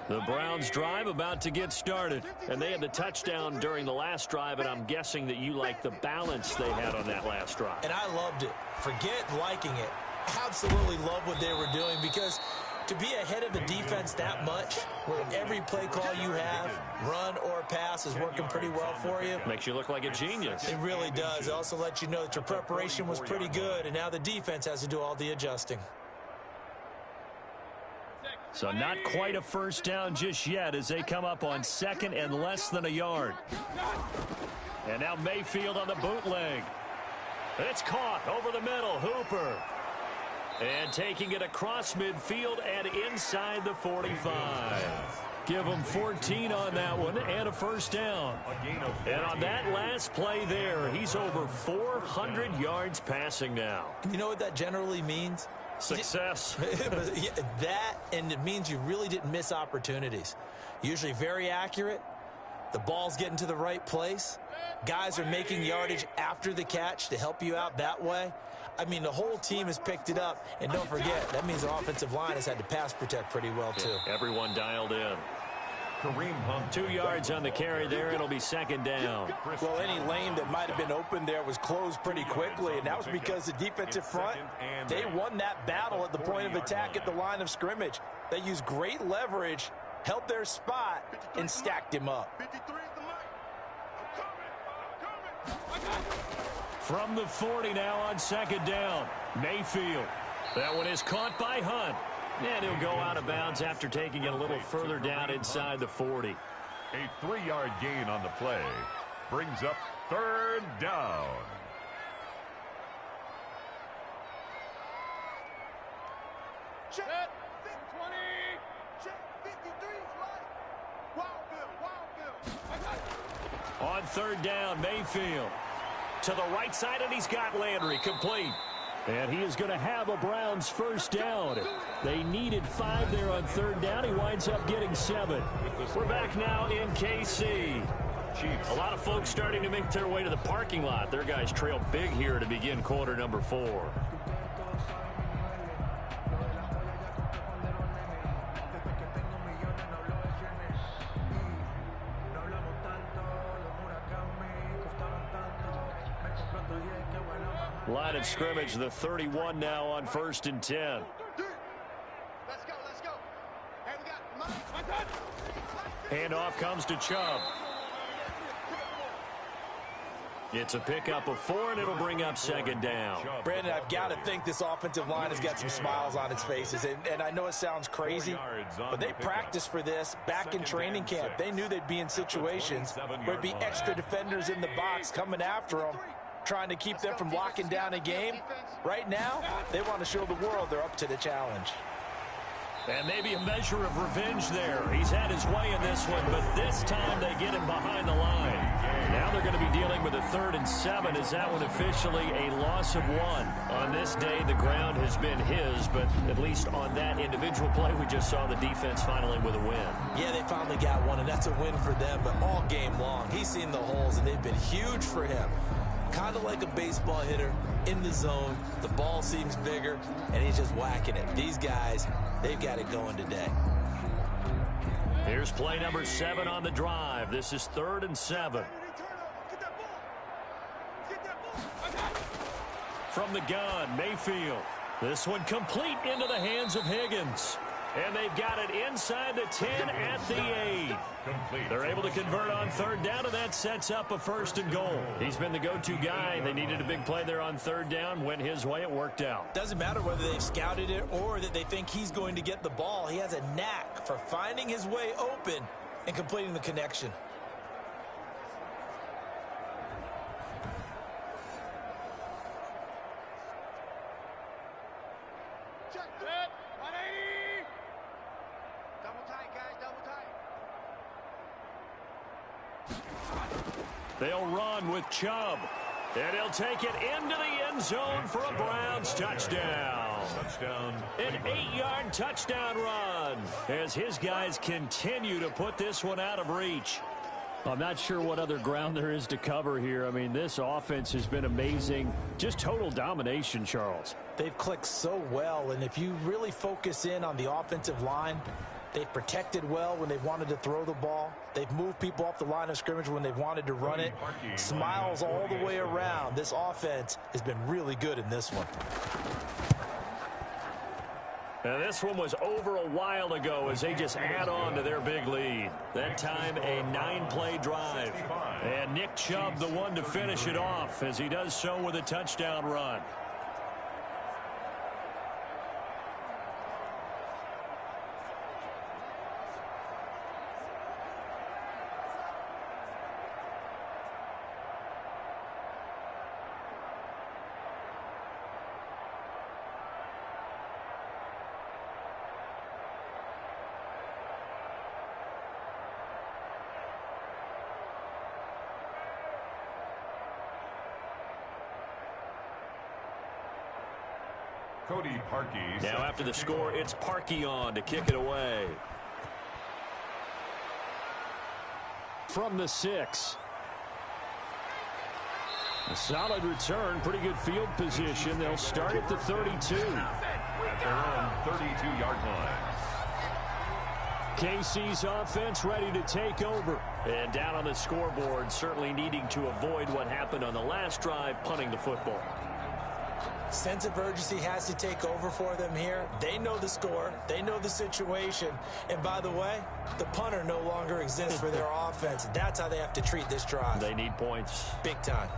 The Browns drive about to get started, and they had the touchdown during the last drive, and I'm guessing that you like the balance they had on that last drive. And I loved it. Forget liking it. Absolutely love what they were doing, because to be ahead of a defense that much, where every play call you have, run or pass, is working pretty well for you. Makes you look like a genius. It really does. It also lets you know that your preparation was pretty good, and now the defense has to do all the adjusting. So not quite a first down just yet as they come up on 2nd and less than a yard. And now Mayfield on the bootleg. It's caught over the middle. Hooper. And taking it across midfield and inside the 45. Give him 14 on that one and a first down. And on that last play there, he's over 400 yards passing now. You know what that generally means? Success. That, and it means you really didn't miss opportunities. Usually very accurate. The ball's getting to the right place. Guys are making yardage after the catch to help you out that way. I mean, the whole team has picked it up. And don't forget, that means the offensive line has had to pass protect pretty well, too. Everyone dialed in. Kareem Hunt. 2 yards on the carry there. It'll be 2nd down. Well, any lane that might have been open there was closed pretty quickly, and that was because the defensive front, they won that battle at the point of attack at the line of scrimmage. They used great leverage, held their spot, and stacked him up. From the 40 now on 2nd down. Mayfield. That one is caught by Hunt. And he'll go out of bounds after taking it a little further down inside the 40. A 3-yard gain on the play brings up 3rd down. Check 20. Check 53. Wild Bill. On 3rd down, Mayfield. To the right side, and he's got Landry complete. And he is going to have a Browns first down. They needed 5 there on 3rd down. He winds up getting 7. We're back now in KC. A lot of folks starting to make their way to the parking lot. Their guys trail big here to begin quarter number 4. Line of scrimmage, the 31 now on 1st and 10. Let's go, let's go. Hey, we got Handoff comes to Chubb. It's a pickup of 4, and it'll bring up 2nd down. Brandon, I've got to think this offensive line has got some smiles on its faces. And I know it sounds crazy, but they practiced for this back in training camp. They knew they'd be in situations where there'd be extra defenders in the box coming after them, trying to keep them from locking down a game. Right now, they want to show the world they're up to the challenge. And maybe a measure of revenge there. He's had his way in this one, but this time they get him behind the line. Now they're going to be dealing with a 3rd and 7. Is that one officially a loss of 1? On this day, the ground has been his, but at least on that individual play, we just saw the defense finally with a win. Yeah, they finally got one, and that's a win for them, but all game long, he's seen the holes, and they've been huge for him. Kind of like a baseball hitter in the zone. The ball seems bigger, and he's just whacking it. These guys, they've got it going today. Here's play number 7 on the drive. This is 3rd and 7. From the gun, Mayfield. This one complete into the hands of Higgins. And they've got it inside the 10 at the 8. They're able to convert on 3rd down, and that sets up a 1st and goal. He's been the go-to guy. They needed a big play there on 3rd down. Went his way. It worked out. Doesn't matter whether they've scouted it or that they think he's going to get the ball. He has a knack for finding his way open and completing the connection. They'll run with Chubb. And he'll take it into the end zone for a Browns touchdown. An 8-yard touchdown run as his guys continue to put this one out of reach. I'm not sure what other ground there is to cover here. I mean, this offense has been amazing. Just total domination, Charles. They've clicked so well, and if you really focus in on the offensive line, they've protected well when they've wanted to throw the ball. They've moved people off the line of scrimmage when they've wanted to run it. Smiles all the way around. This offense has been really good in this one. And this one was over a while ago as they just add on to their big lead. That time, a 9-play drive. And Nick Chubb, the one to finish it off, as he does so with a touchdown run. Now after the score, it's Parkey on to kick it away. From the 6. A solid return, pretty good field position. They'll start at the 32. At their own 32-yard line. KC's offense ready to take over. And down on the scoreboard, certainly needing to avoid what happened on the last drive, punting the football. Sense of urgency has to take over for them here. They know the score. They know the situation. And by the way, the punter no longer exists for their offense. That's how they have to treat this drive. They need points. Big time.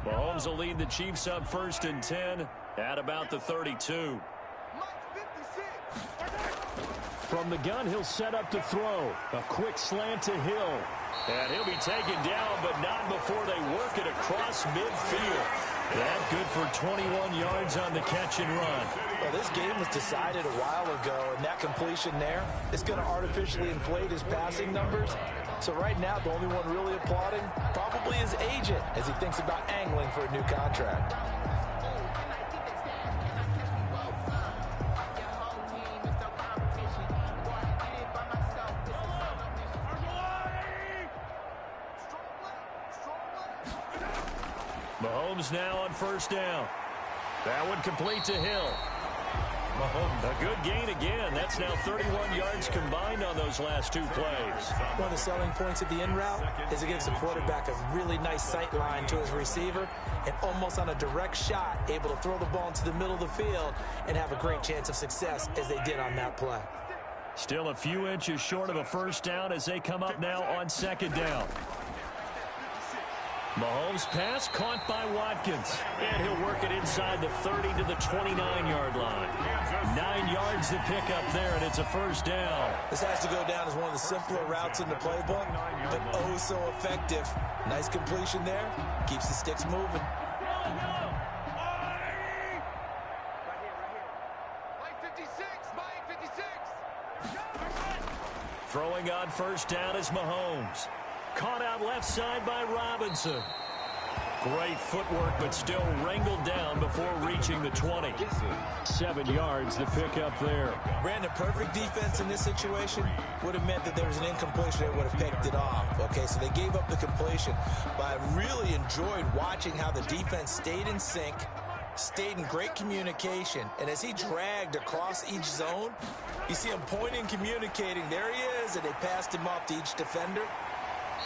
Mahomes will lead the Chiefs up 1st and 10 at about the 32. From the gun, he'll set up to throw. A quick slant to Hill. And he'll be taken down, but not before they work it across midfield. That good for 21 yards on the catch and run. Well, this game was decided a while ago, and that completion there is going to artificially inflate his passing numbers. So right now, the only one really applauding probably his agent as he thinks about angling for a new contract. Mahomes now on 1st down. That one complete to Hill. Mahomes, a good gain again. That's now 31 yards combined on those last 2 plays. One of the selling points of the in route is it gives the quarterback a really nice sight line to his receiver and almost on a direct shot able to throw the ball into the middle of the field and have a great chance of success as they did on that play. Still a few inches short of a 1st down as they come up now on 2nd down. Mahomes' pass caught by Watkins. And he'll work it inside the 30 to the 29-yard line. 9 yards to pick up there, and it's a 1st down. This has to go down as one of the simpler routes in the playbook, but oh so effective. Nice completion there. Keeps the sticks moving. Throwing on 1st down is Mahomes. Caught out left side by Robinson. Great footwork, but still wrangled down before reaching the 20. 7 yards to pick up there. Brandon, perfect defense in this situation would have meant that there was an incompletion that would have picked it off. Okay, so they gave up the completion. But I really enjoyed watching how the defense stayed in sync, stayed in great communication. And as he dragged across each zone, you see him pointing, communicating. There he is, and they passed him off to each defender.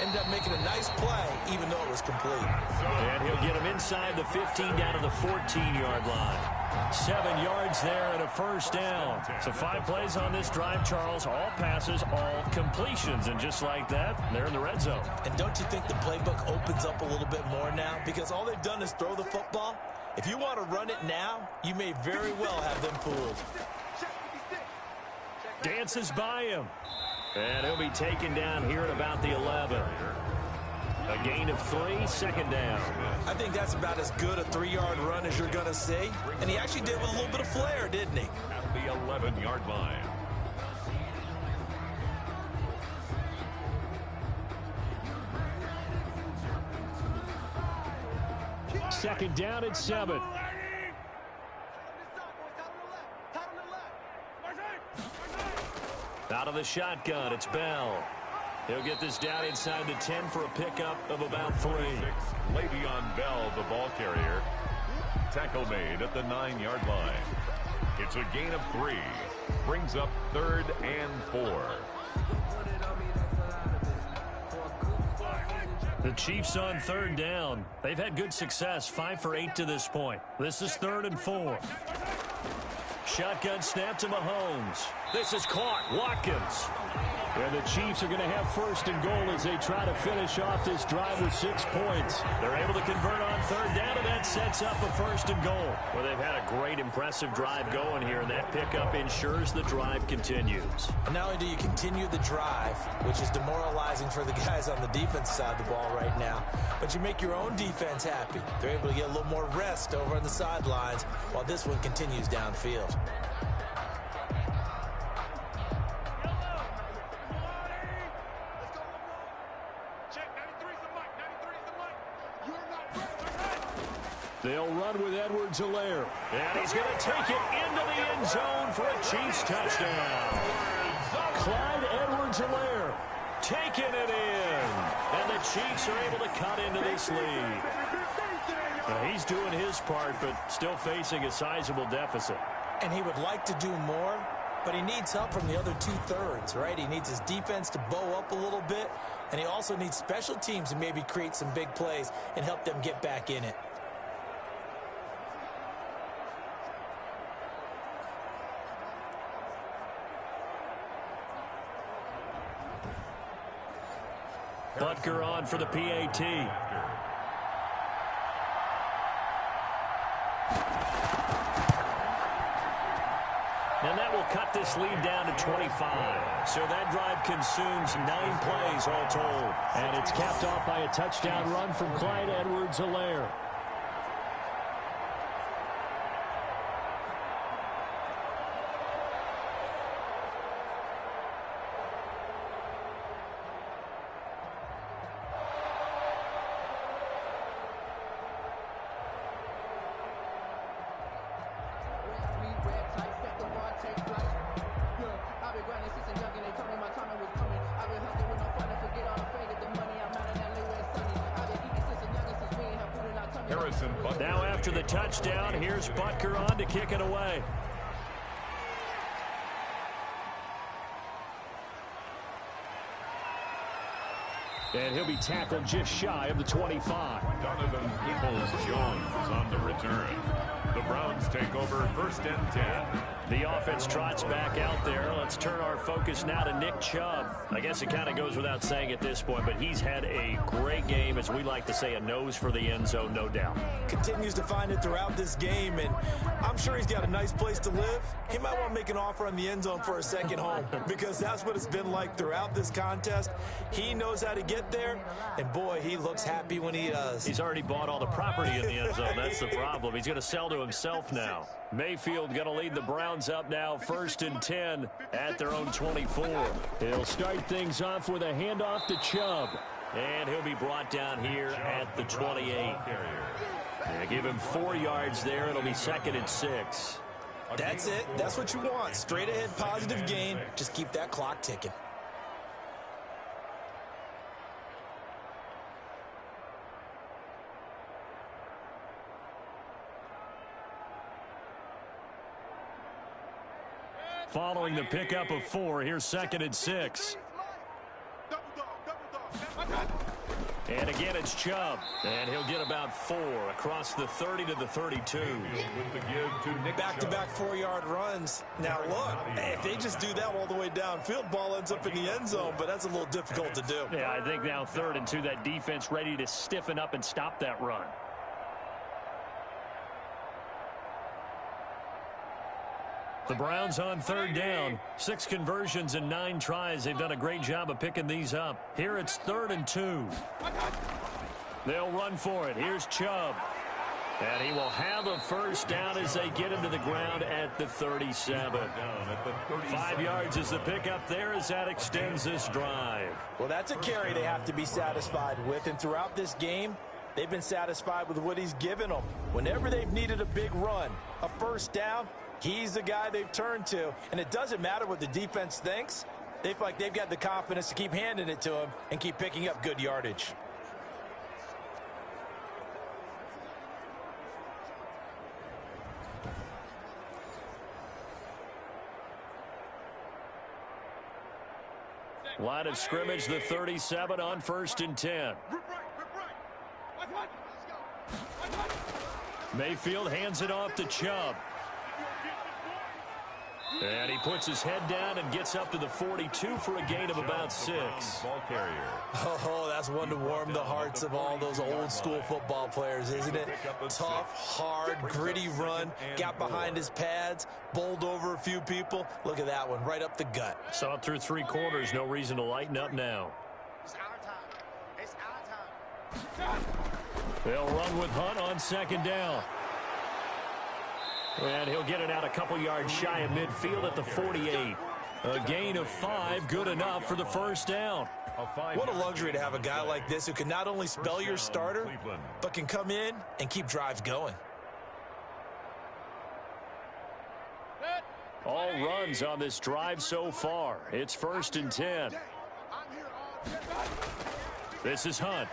Ended up making a nice play, even though it was complete. And he'll get him inside the 15 down to the 14-yard line. 7 yards there and a 1st down. So 5 plays on this drive, Charles. All passes, all completions. And just like that, they're in the red zone. And don't you think the playbook opens up a little bit more now? Because all they've done is throw the football. If you want to run it now, you may very well have them fooled. Dances by him. And he'll be taken down here at about the 11. A gain of 3, 2nd down. I think that's about as good a 3-yard run as you're going to see. And he actually did with a little bit of flair, didn't he? At the 11-yard line. Second down at 7. Out of the shotgun, it's Bell. He'll get this down inside the 10 for a pickup of about 3. Le'Veon Bell, the ball carrier. Tackle made at the 9-yard line. It's a gain of 3. Brings up 3rd and 4. The Chiefs on 3rd down. They've had good success, 5 for 8 to this point. This is 3rd and 4. Shotgun snap to Mahomes. This is caught. Watkins. And the Chiefs are going to have 1st and goal as they try to finish off this drive with 6 points. They're able to convert on 3rd down, and that sets up a 1st and goal. Well, they've had a great, impressive drive going here, and that pickup ensures the drive continues. And not only do you continue the drive, which is demoralizing for the guys on the defense side of the ball right now, but you make your own defense happy. They're able to get a little more rest over on the sidelines while this one continues downfield. They'll run with Edwards-Helaire. And he's going to take it into the end zone for a Chiefs touchdown. Clyde Edwards-Helaire Taking it in. And the Chiefs are able to cut into this lead. Now, he's doing his part, but still facing a sizable deficit. And he would like to do more, but he needs help from the other 2/3, right? He needs his defense to bow up a little bit, and he also needs special teams to maybe create some big plays and help them get back in it. Butker on for the PAT. And that will cut this lead down to 25. So that drive consumes 9 plays all told. And it's capped off by a touchdown run from Clyde Edwards-Helaire. Now after the touchdown, here's Butker on to kick it away. And he'll be tackled just shy of the 25. Donovan Peoples-Jones on the return. The Browns take over 1st and 10. The offense trots back out there. Let's turn our focus now to Nick Chubb. I guess it kind of goes without saying at this point, but he's had a great game, as we like to say, a nose for the end zone, no doubt. Continues to find it throughout this game, and I'm sure he's got a nice place to live. He might want to make an offer on the end zone for a second home, because that's what it's been like throughout this contest. He knows how to get there, and boy, he looks happy when he does. He's already bought all the property in the end zone. That's the problem. He's going to sell to himself now. Mayfield going to lead the Browns up now, 1st and 10 at their own 24. He'll start things off with a handoff to Chubb. And he'll be brought down here at the 28. They give him 4 yards there. It'll be 2nd and 6. That's it. That's what you want. Straight ahead, positive gain. Just keep that clock ticking. Following the pickup of 4, here's 2nd and 6. And again, it's Chubb. And he'll get about 4 across the 30 to the 32. Back-to-back 4-yard runs. Now, look, if they just do that all the way downfield, ball ends up in the end zone, but that's a little difficult to do. Yeah, I think now 3rd and 2, that defense ready to stiffen up and stop that run. The Browns on 3rd down. 6 conversions and 9 tries. They've done a great job of picking these up. Here it's 3rd and 2. They'll run for it. Here's Chubb. And he will have a 1st down as they get him to the ground at the 37. 5 yards is the pickup there as that extends this drive. Well, that's a carry they have to be satisfied with. And throughout this game, They've been satisfied with what he's given them. Whenever they've needed a big run, a first down, he's the guy they've turned to. And it doesn't matter what the defense thinks. They feel like they've got the confidence to keep handing it to him and keep picking up good yardage. Line of scrimmage, the 37 on 1st and 10. Mayfield hands it off to Chubb. And he puts his head down and gets up to the 42 for a gain of about 6. Oh, that's one to warm the hearts of all those old school football players, isn't it? Tough, hard, gritty run, got behind his pads, bowled over a few people. Look at that one, right up the gut. Saw it through 3 quarters, no reason to lighten up now. It's our time. It's our time. They'll run with Hunt on 2nd down. And he'll get it out a couple yards shy of midfield at the 48. A gain of 5, good enough for the 1st down. What a luxury to have a guy like this who can not only spell your starter, but can come in and keep drives going. All runs on this drive so far. It's 1st and 10. This is Hunt.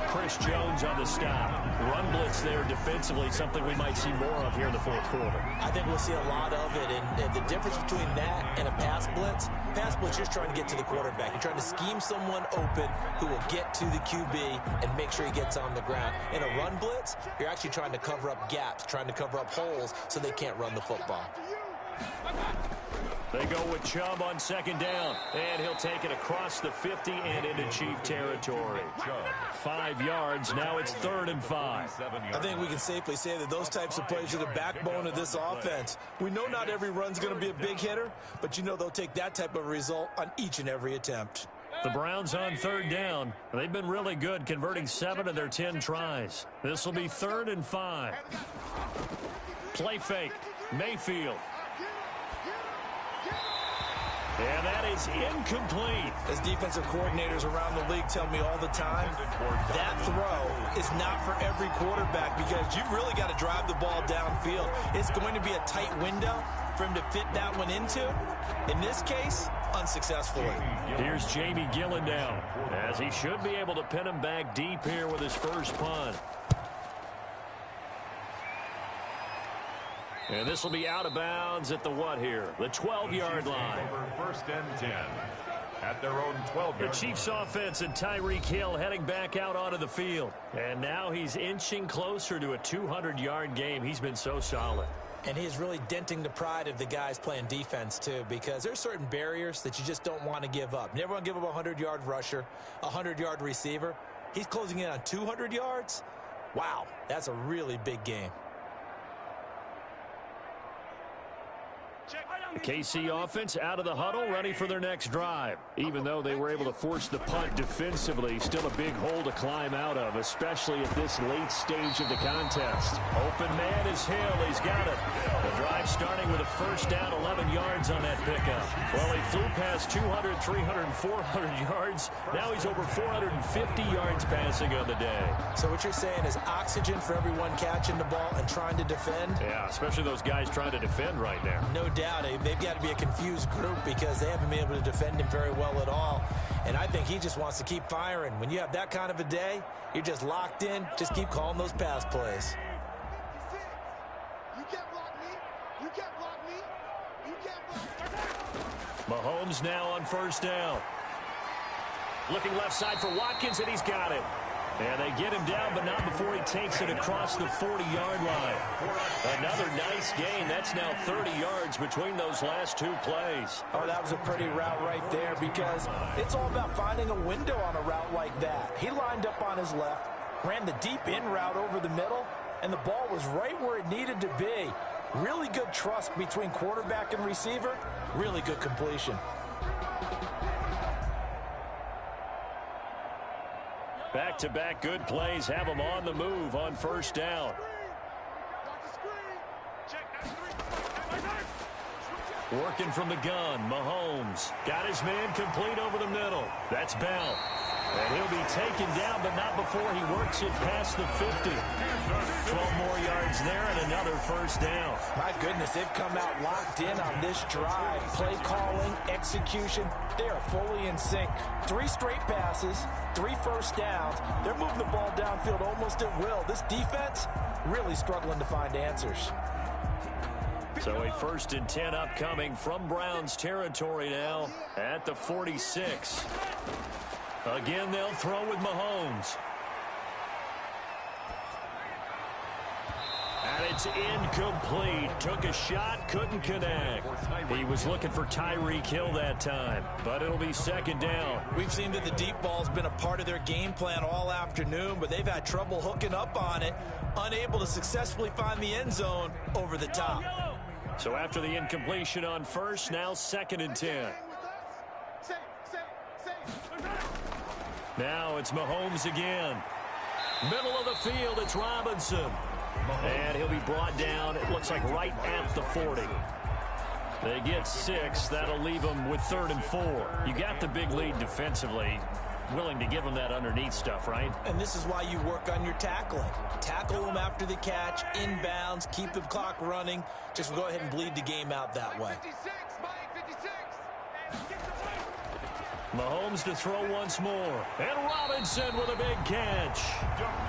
Chris Jones on the stop. Run blitz there defensively, something we might see more of here in the 4th quarter. I think we'll see a lot of it, and the difference between that and a pass blitz, you're trying to get to the quarterback. You're trying to scheme someone open who will get to the QB and make sure he gets on the ground. In a run blitz, you're actually trying to cover up gaps, trying to cover up holes so they can't run the football. They go with Chubb on 2nd down, and he'll take it across the 50 and into Chief territory. 5 yards, now it's 3rd and 5. I think we can safely say that those types of plays are the backbone of this offense. We know not every run's going to be a big hitter, but you know they'll take that type of result on each and every attempt. The Browns on 3rd down. They've been really good, converting 7 of their 10 tries. This will be 3rd and 5. Play fake, Mayfield. And that is incomplete. As defensive coordinators around the league tell me all the time, that throw is not for every quarterback because you've really got to drive the ball downfield. It's going to be a tight window for him to fit that one into. In this case, unsuccessfully. Here's Jamie Gillen down, as he should be able to pin him back deep here with his first punt. And this will be out of bounds at the what here? The 12-yard line. 1st and 10 at their own 12-yard line. The Chiefs offense and Tyreek Hill heading back out onto the field. And now he's inching closer to a 200-yard game. He's been so solid. And he is really denting the pride of the guys playing defense, too, because there's certain barriers that you just don't want to give up. You never want to give up a 100-yard rusher, a 100-yard receiver. He's closing in on 200 yards. Wow, that's a really big game. The KC offense out of the huddle, ready for their next drive. Even though they were able to force the punt defensively, still a big hole to climb out of, especially at this late stage of the contest. Open man is Hill. He's got it. The drive starting with a 1st down, 11 yards on that pickup. Well, he flew past 200, 300, 400 yards. Now he's over 450 yards passing on the day. So what you're saying is oxygen for everyone catching the ball and trying to defend? Yeah, especially those guys trying to defend right now. No doubt. They've got to be a confused group because they haven't been able to defend him very well at all. And I think he just wants to keep firing. When you have that kind of a day, you're just locked in. Just keep calling those pass plays. You can't block me. You can't block me. You can't block me. Mahomes now on 1st down. Looking left side for Watkins, and he's got it. And they get him down, but not before he takes it across the 40-yard line. Another nice gain. That's now 30 yards between those last 2 plays. Oh, that was a pretty route right there because it's all about finding a window on a route like that. He lined up on his left, ran the deep in route over the middle, and the ball was right where it needed to be. Really good trust between quarterback and receiver. Really good completion. Back-to-back good plays have them on the move on 1st down. Working from the gun, Mahomes got his man complete over the middle. That's Bell. And he'll be taken down, but not before he works it past the 50. 12 more yards there and another first down. My goodness, they've come out locked in on this drive. Play calling, execution, they are fully in sync. 3 straight passes, 3 first downs. They're moving the ball downfield almost at will. This defense really struggling to find answers. So a 1st and 10 upcoming from Browns territory now at the 46. Again, they'll throw with Mahomes. And it's incomplete. Took a shot, couldn't connect. He was looking for Tyreek Hill that time, but it'll be 2nd down. We've seen that the deep ball's been a part of their game plan all afternoon, but they've had trouble hooking up on it, unable to successfully find the end zone over the top. So after the incompletion on 1st, now 2nd and 10. Now it's Mahomes again. Middle of the field, it's Robinson. And he'll be brought down, it looks like right at the 40. They get 6. That'll leave them with 3rd and 4. You got the big lead defensively. Willing to give them that underneath stuff, right? And this is why you work on your tackling. Tackle them after the catch, inbounds, keep the clock running. Just go ahead and bleed the game out that way. Mahomes to throw once more. And Robinson with a big catch.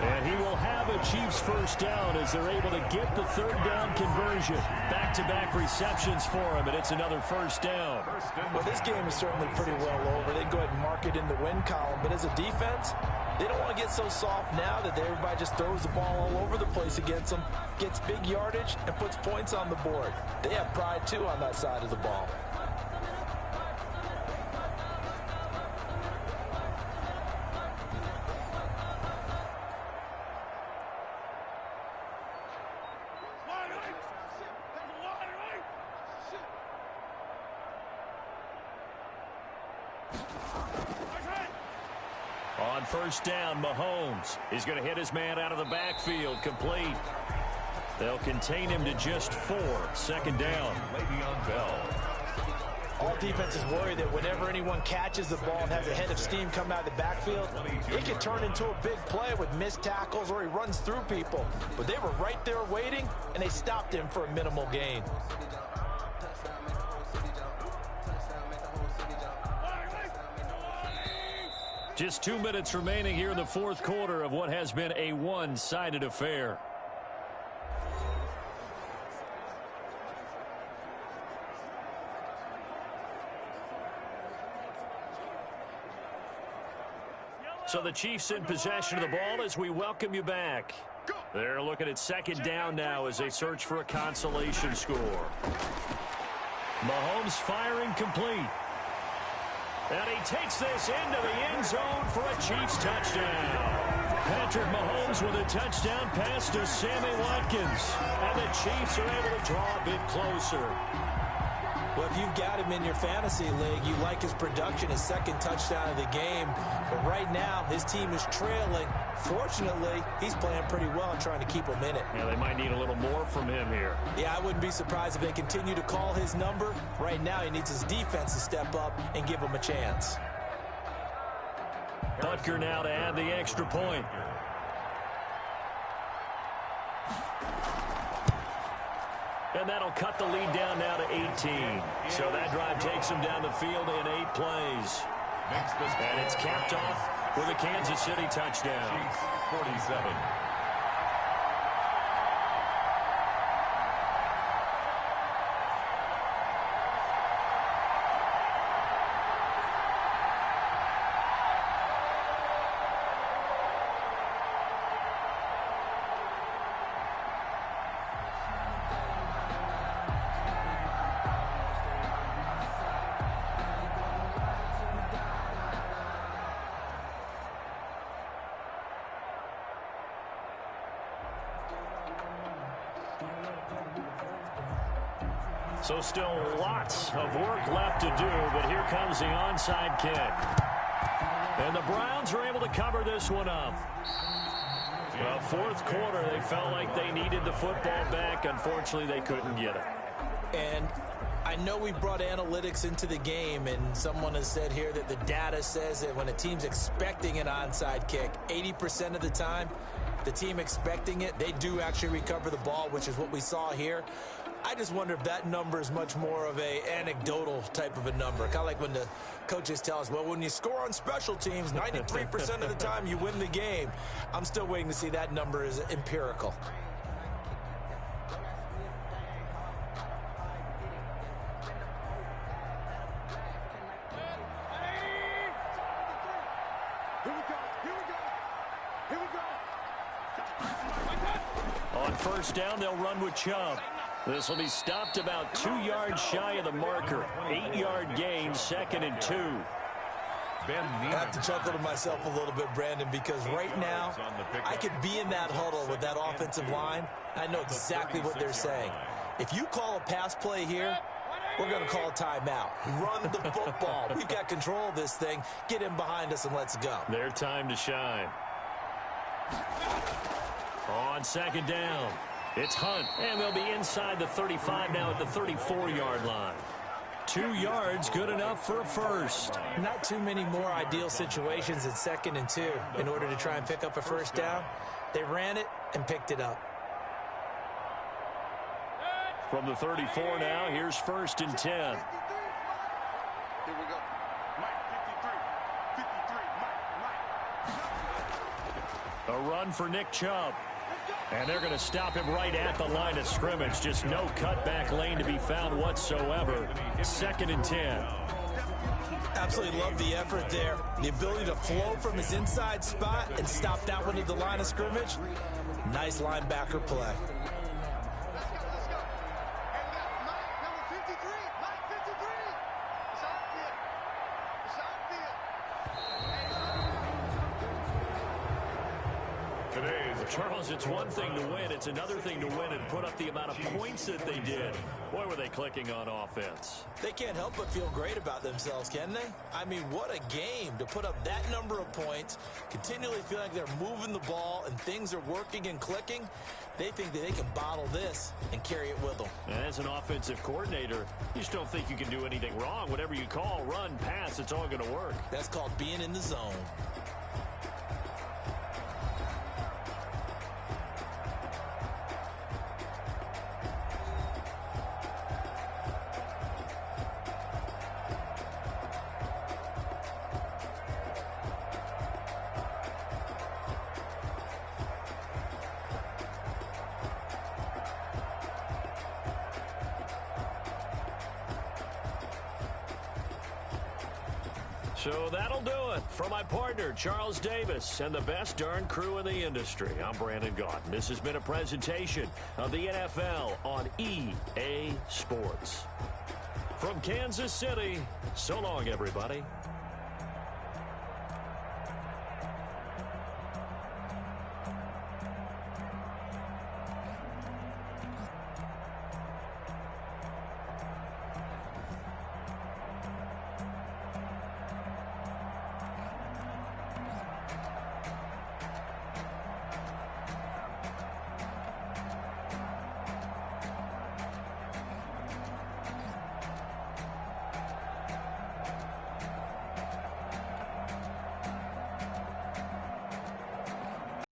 And he will have a Chiefs first down as they're able to get the 3rd down conversion. Back-to-back receptions for him, and it's another first down. Well, this game is certainly pretty well over. They'd go ahead and mark it in the win column. But as a defense, they don't want to get so soft now that everybody just throws the ball all over the place against them, gets big yardage, and puts points on the board. They have pride, too, on that side of the ball. On 1st down, Mahomes is going to hit his man out of the backfield, complete. They'll contain him to just 4. 2nd down. Le'Veon Bell. All defenses worry that whenever anyone catches the ball and has a head of steam coming out of the backfield, it can turn into a big play with missed tackles or he runs through people. But they were right there waiting, and they stopped him for a minimal gain. Just 2 minutes remaining here in the 4th quarter of what has been a one-sided affair. So the Chiefs in possession of the ball as we welcome you back. They're looking at 2nd down now as they search for a consolation score. Mahomes firing complete. And he takes this into the end zone for a Chiefs touchdown. Patrick Mahomes with a touchdown pass to Sammy Watkins. And the Chiefs are able to draw a bit closer. Well, if you've got him in your fantasy league, you like his production, his 2nd touchdown of the game. But right now, his team is trailing. Fortunately, he's playing pretty well and trying to keep him in it. Yeah, they might need a little more from him here. Yeah, I wouldn't be surprised if they continue to call his number. Right now, he needs his defense to step up and give him a chance. Butker now to add the extra point. And that'll cut the lead down now to 18. So that drive takes them down the field in 8 plays. And it's capped off with a Kansas City touchdown. 47. So still lots of work left to do, but here comes the onside kick. And the Browns are able to cover this one up. Well, 4th quarter, they felt like they needed the football back. Unfortunately, they couldn't get it. And I know we brought analytics into the game, and someone has said here that the data says that when a team's expecting an onside kick, 80% of the time, the team expecting it, they do actually recover the ball, which is what we saw here. I just wonder if that number is much more of a anecdotal type of a number. Kind of like when the coaches tell us, well, when you score on special teams, 93% of the time you win the game. I'm still waiting to see that number is empirical. On first down, they'll run with Chubb. This will be stopped about 2 yards shy of the marker. 8-yard gain, 2nd and 2. I have to chuckle to myself a little bit, Brandon, because right now I could be in that huddle with that offensive line. I know exactly what they're saying. If you call a pass play here, we're going to call a timeout. Run the football. We've got control of this thing. Get in behind us and let's go. Their time to shine. On 2nd down, it's Hunt, and they'll be inside the 35 now at the 34-yard line. 2 yards, good enough for a first. Not too many more ideal situations at 2nd and 2 in order to try and pick up a first down. They ran it and picked it up. From the 34 now, here's 1st and 10. Here we go. Mike, 53. 53. Mike. A run for Nick Chubb. And they're going to stop him right at the line of scrimmage. Just no cutback lane to be found whatsoever. 2nd and 10. Absolutely love the effort there. The ability to flow from his inside spot and stop that one at the line of scrimmage. Nice linebacker play. Let's go. And we got Mike, number 53. Mike, 53. It's outfield. It's outfield. Charles, it's one thing to win. It's another thing to win and put up the amount of points that they did. Boy, were they clicking on offense. They can't help but feel great about themselves, can they? I mean, what a game to put up that number of points, continually feel like they're moving the ball and things are working and clicking. They think that they can bottle this and carry it with them. And as an offensive coordinator, you just don't think you can do anything wrong. Whatever you call, run, pass, it's all going to work. That's called being in the zone. So that'll do it. For my partner, Charles Davis, and the best darn crew in the industry, I'm Brandon Gaudin. This has been a presentation of the NFL on EA Sports. From Kansas City, so long, everybody.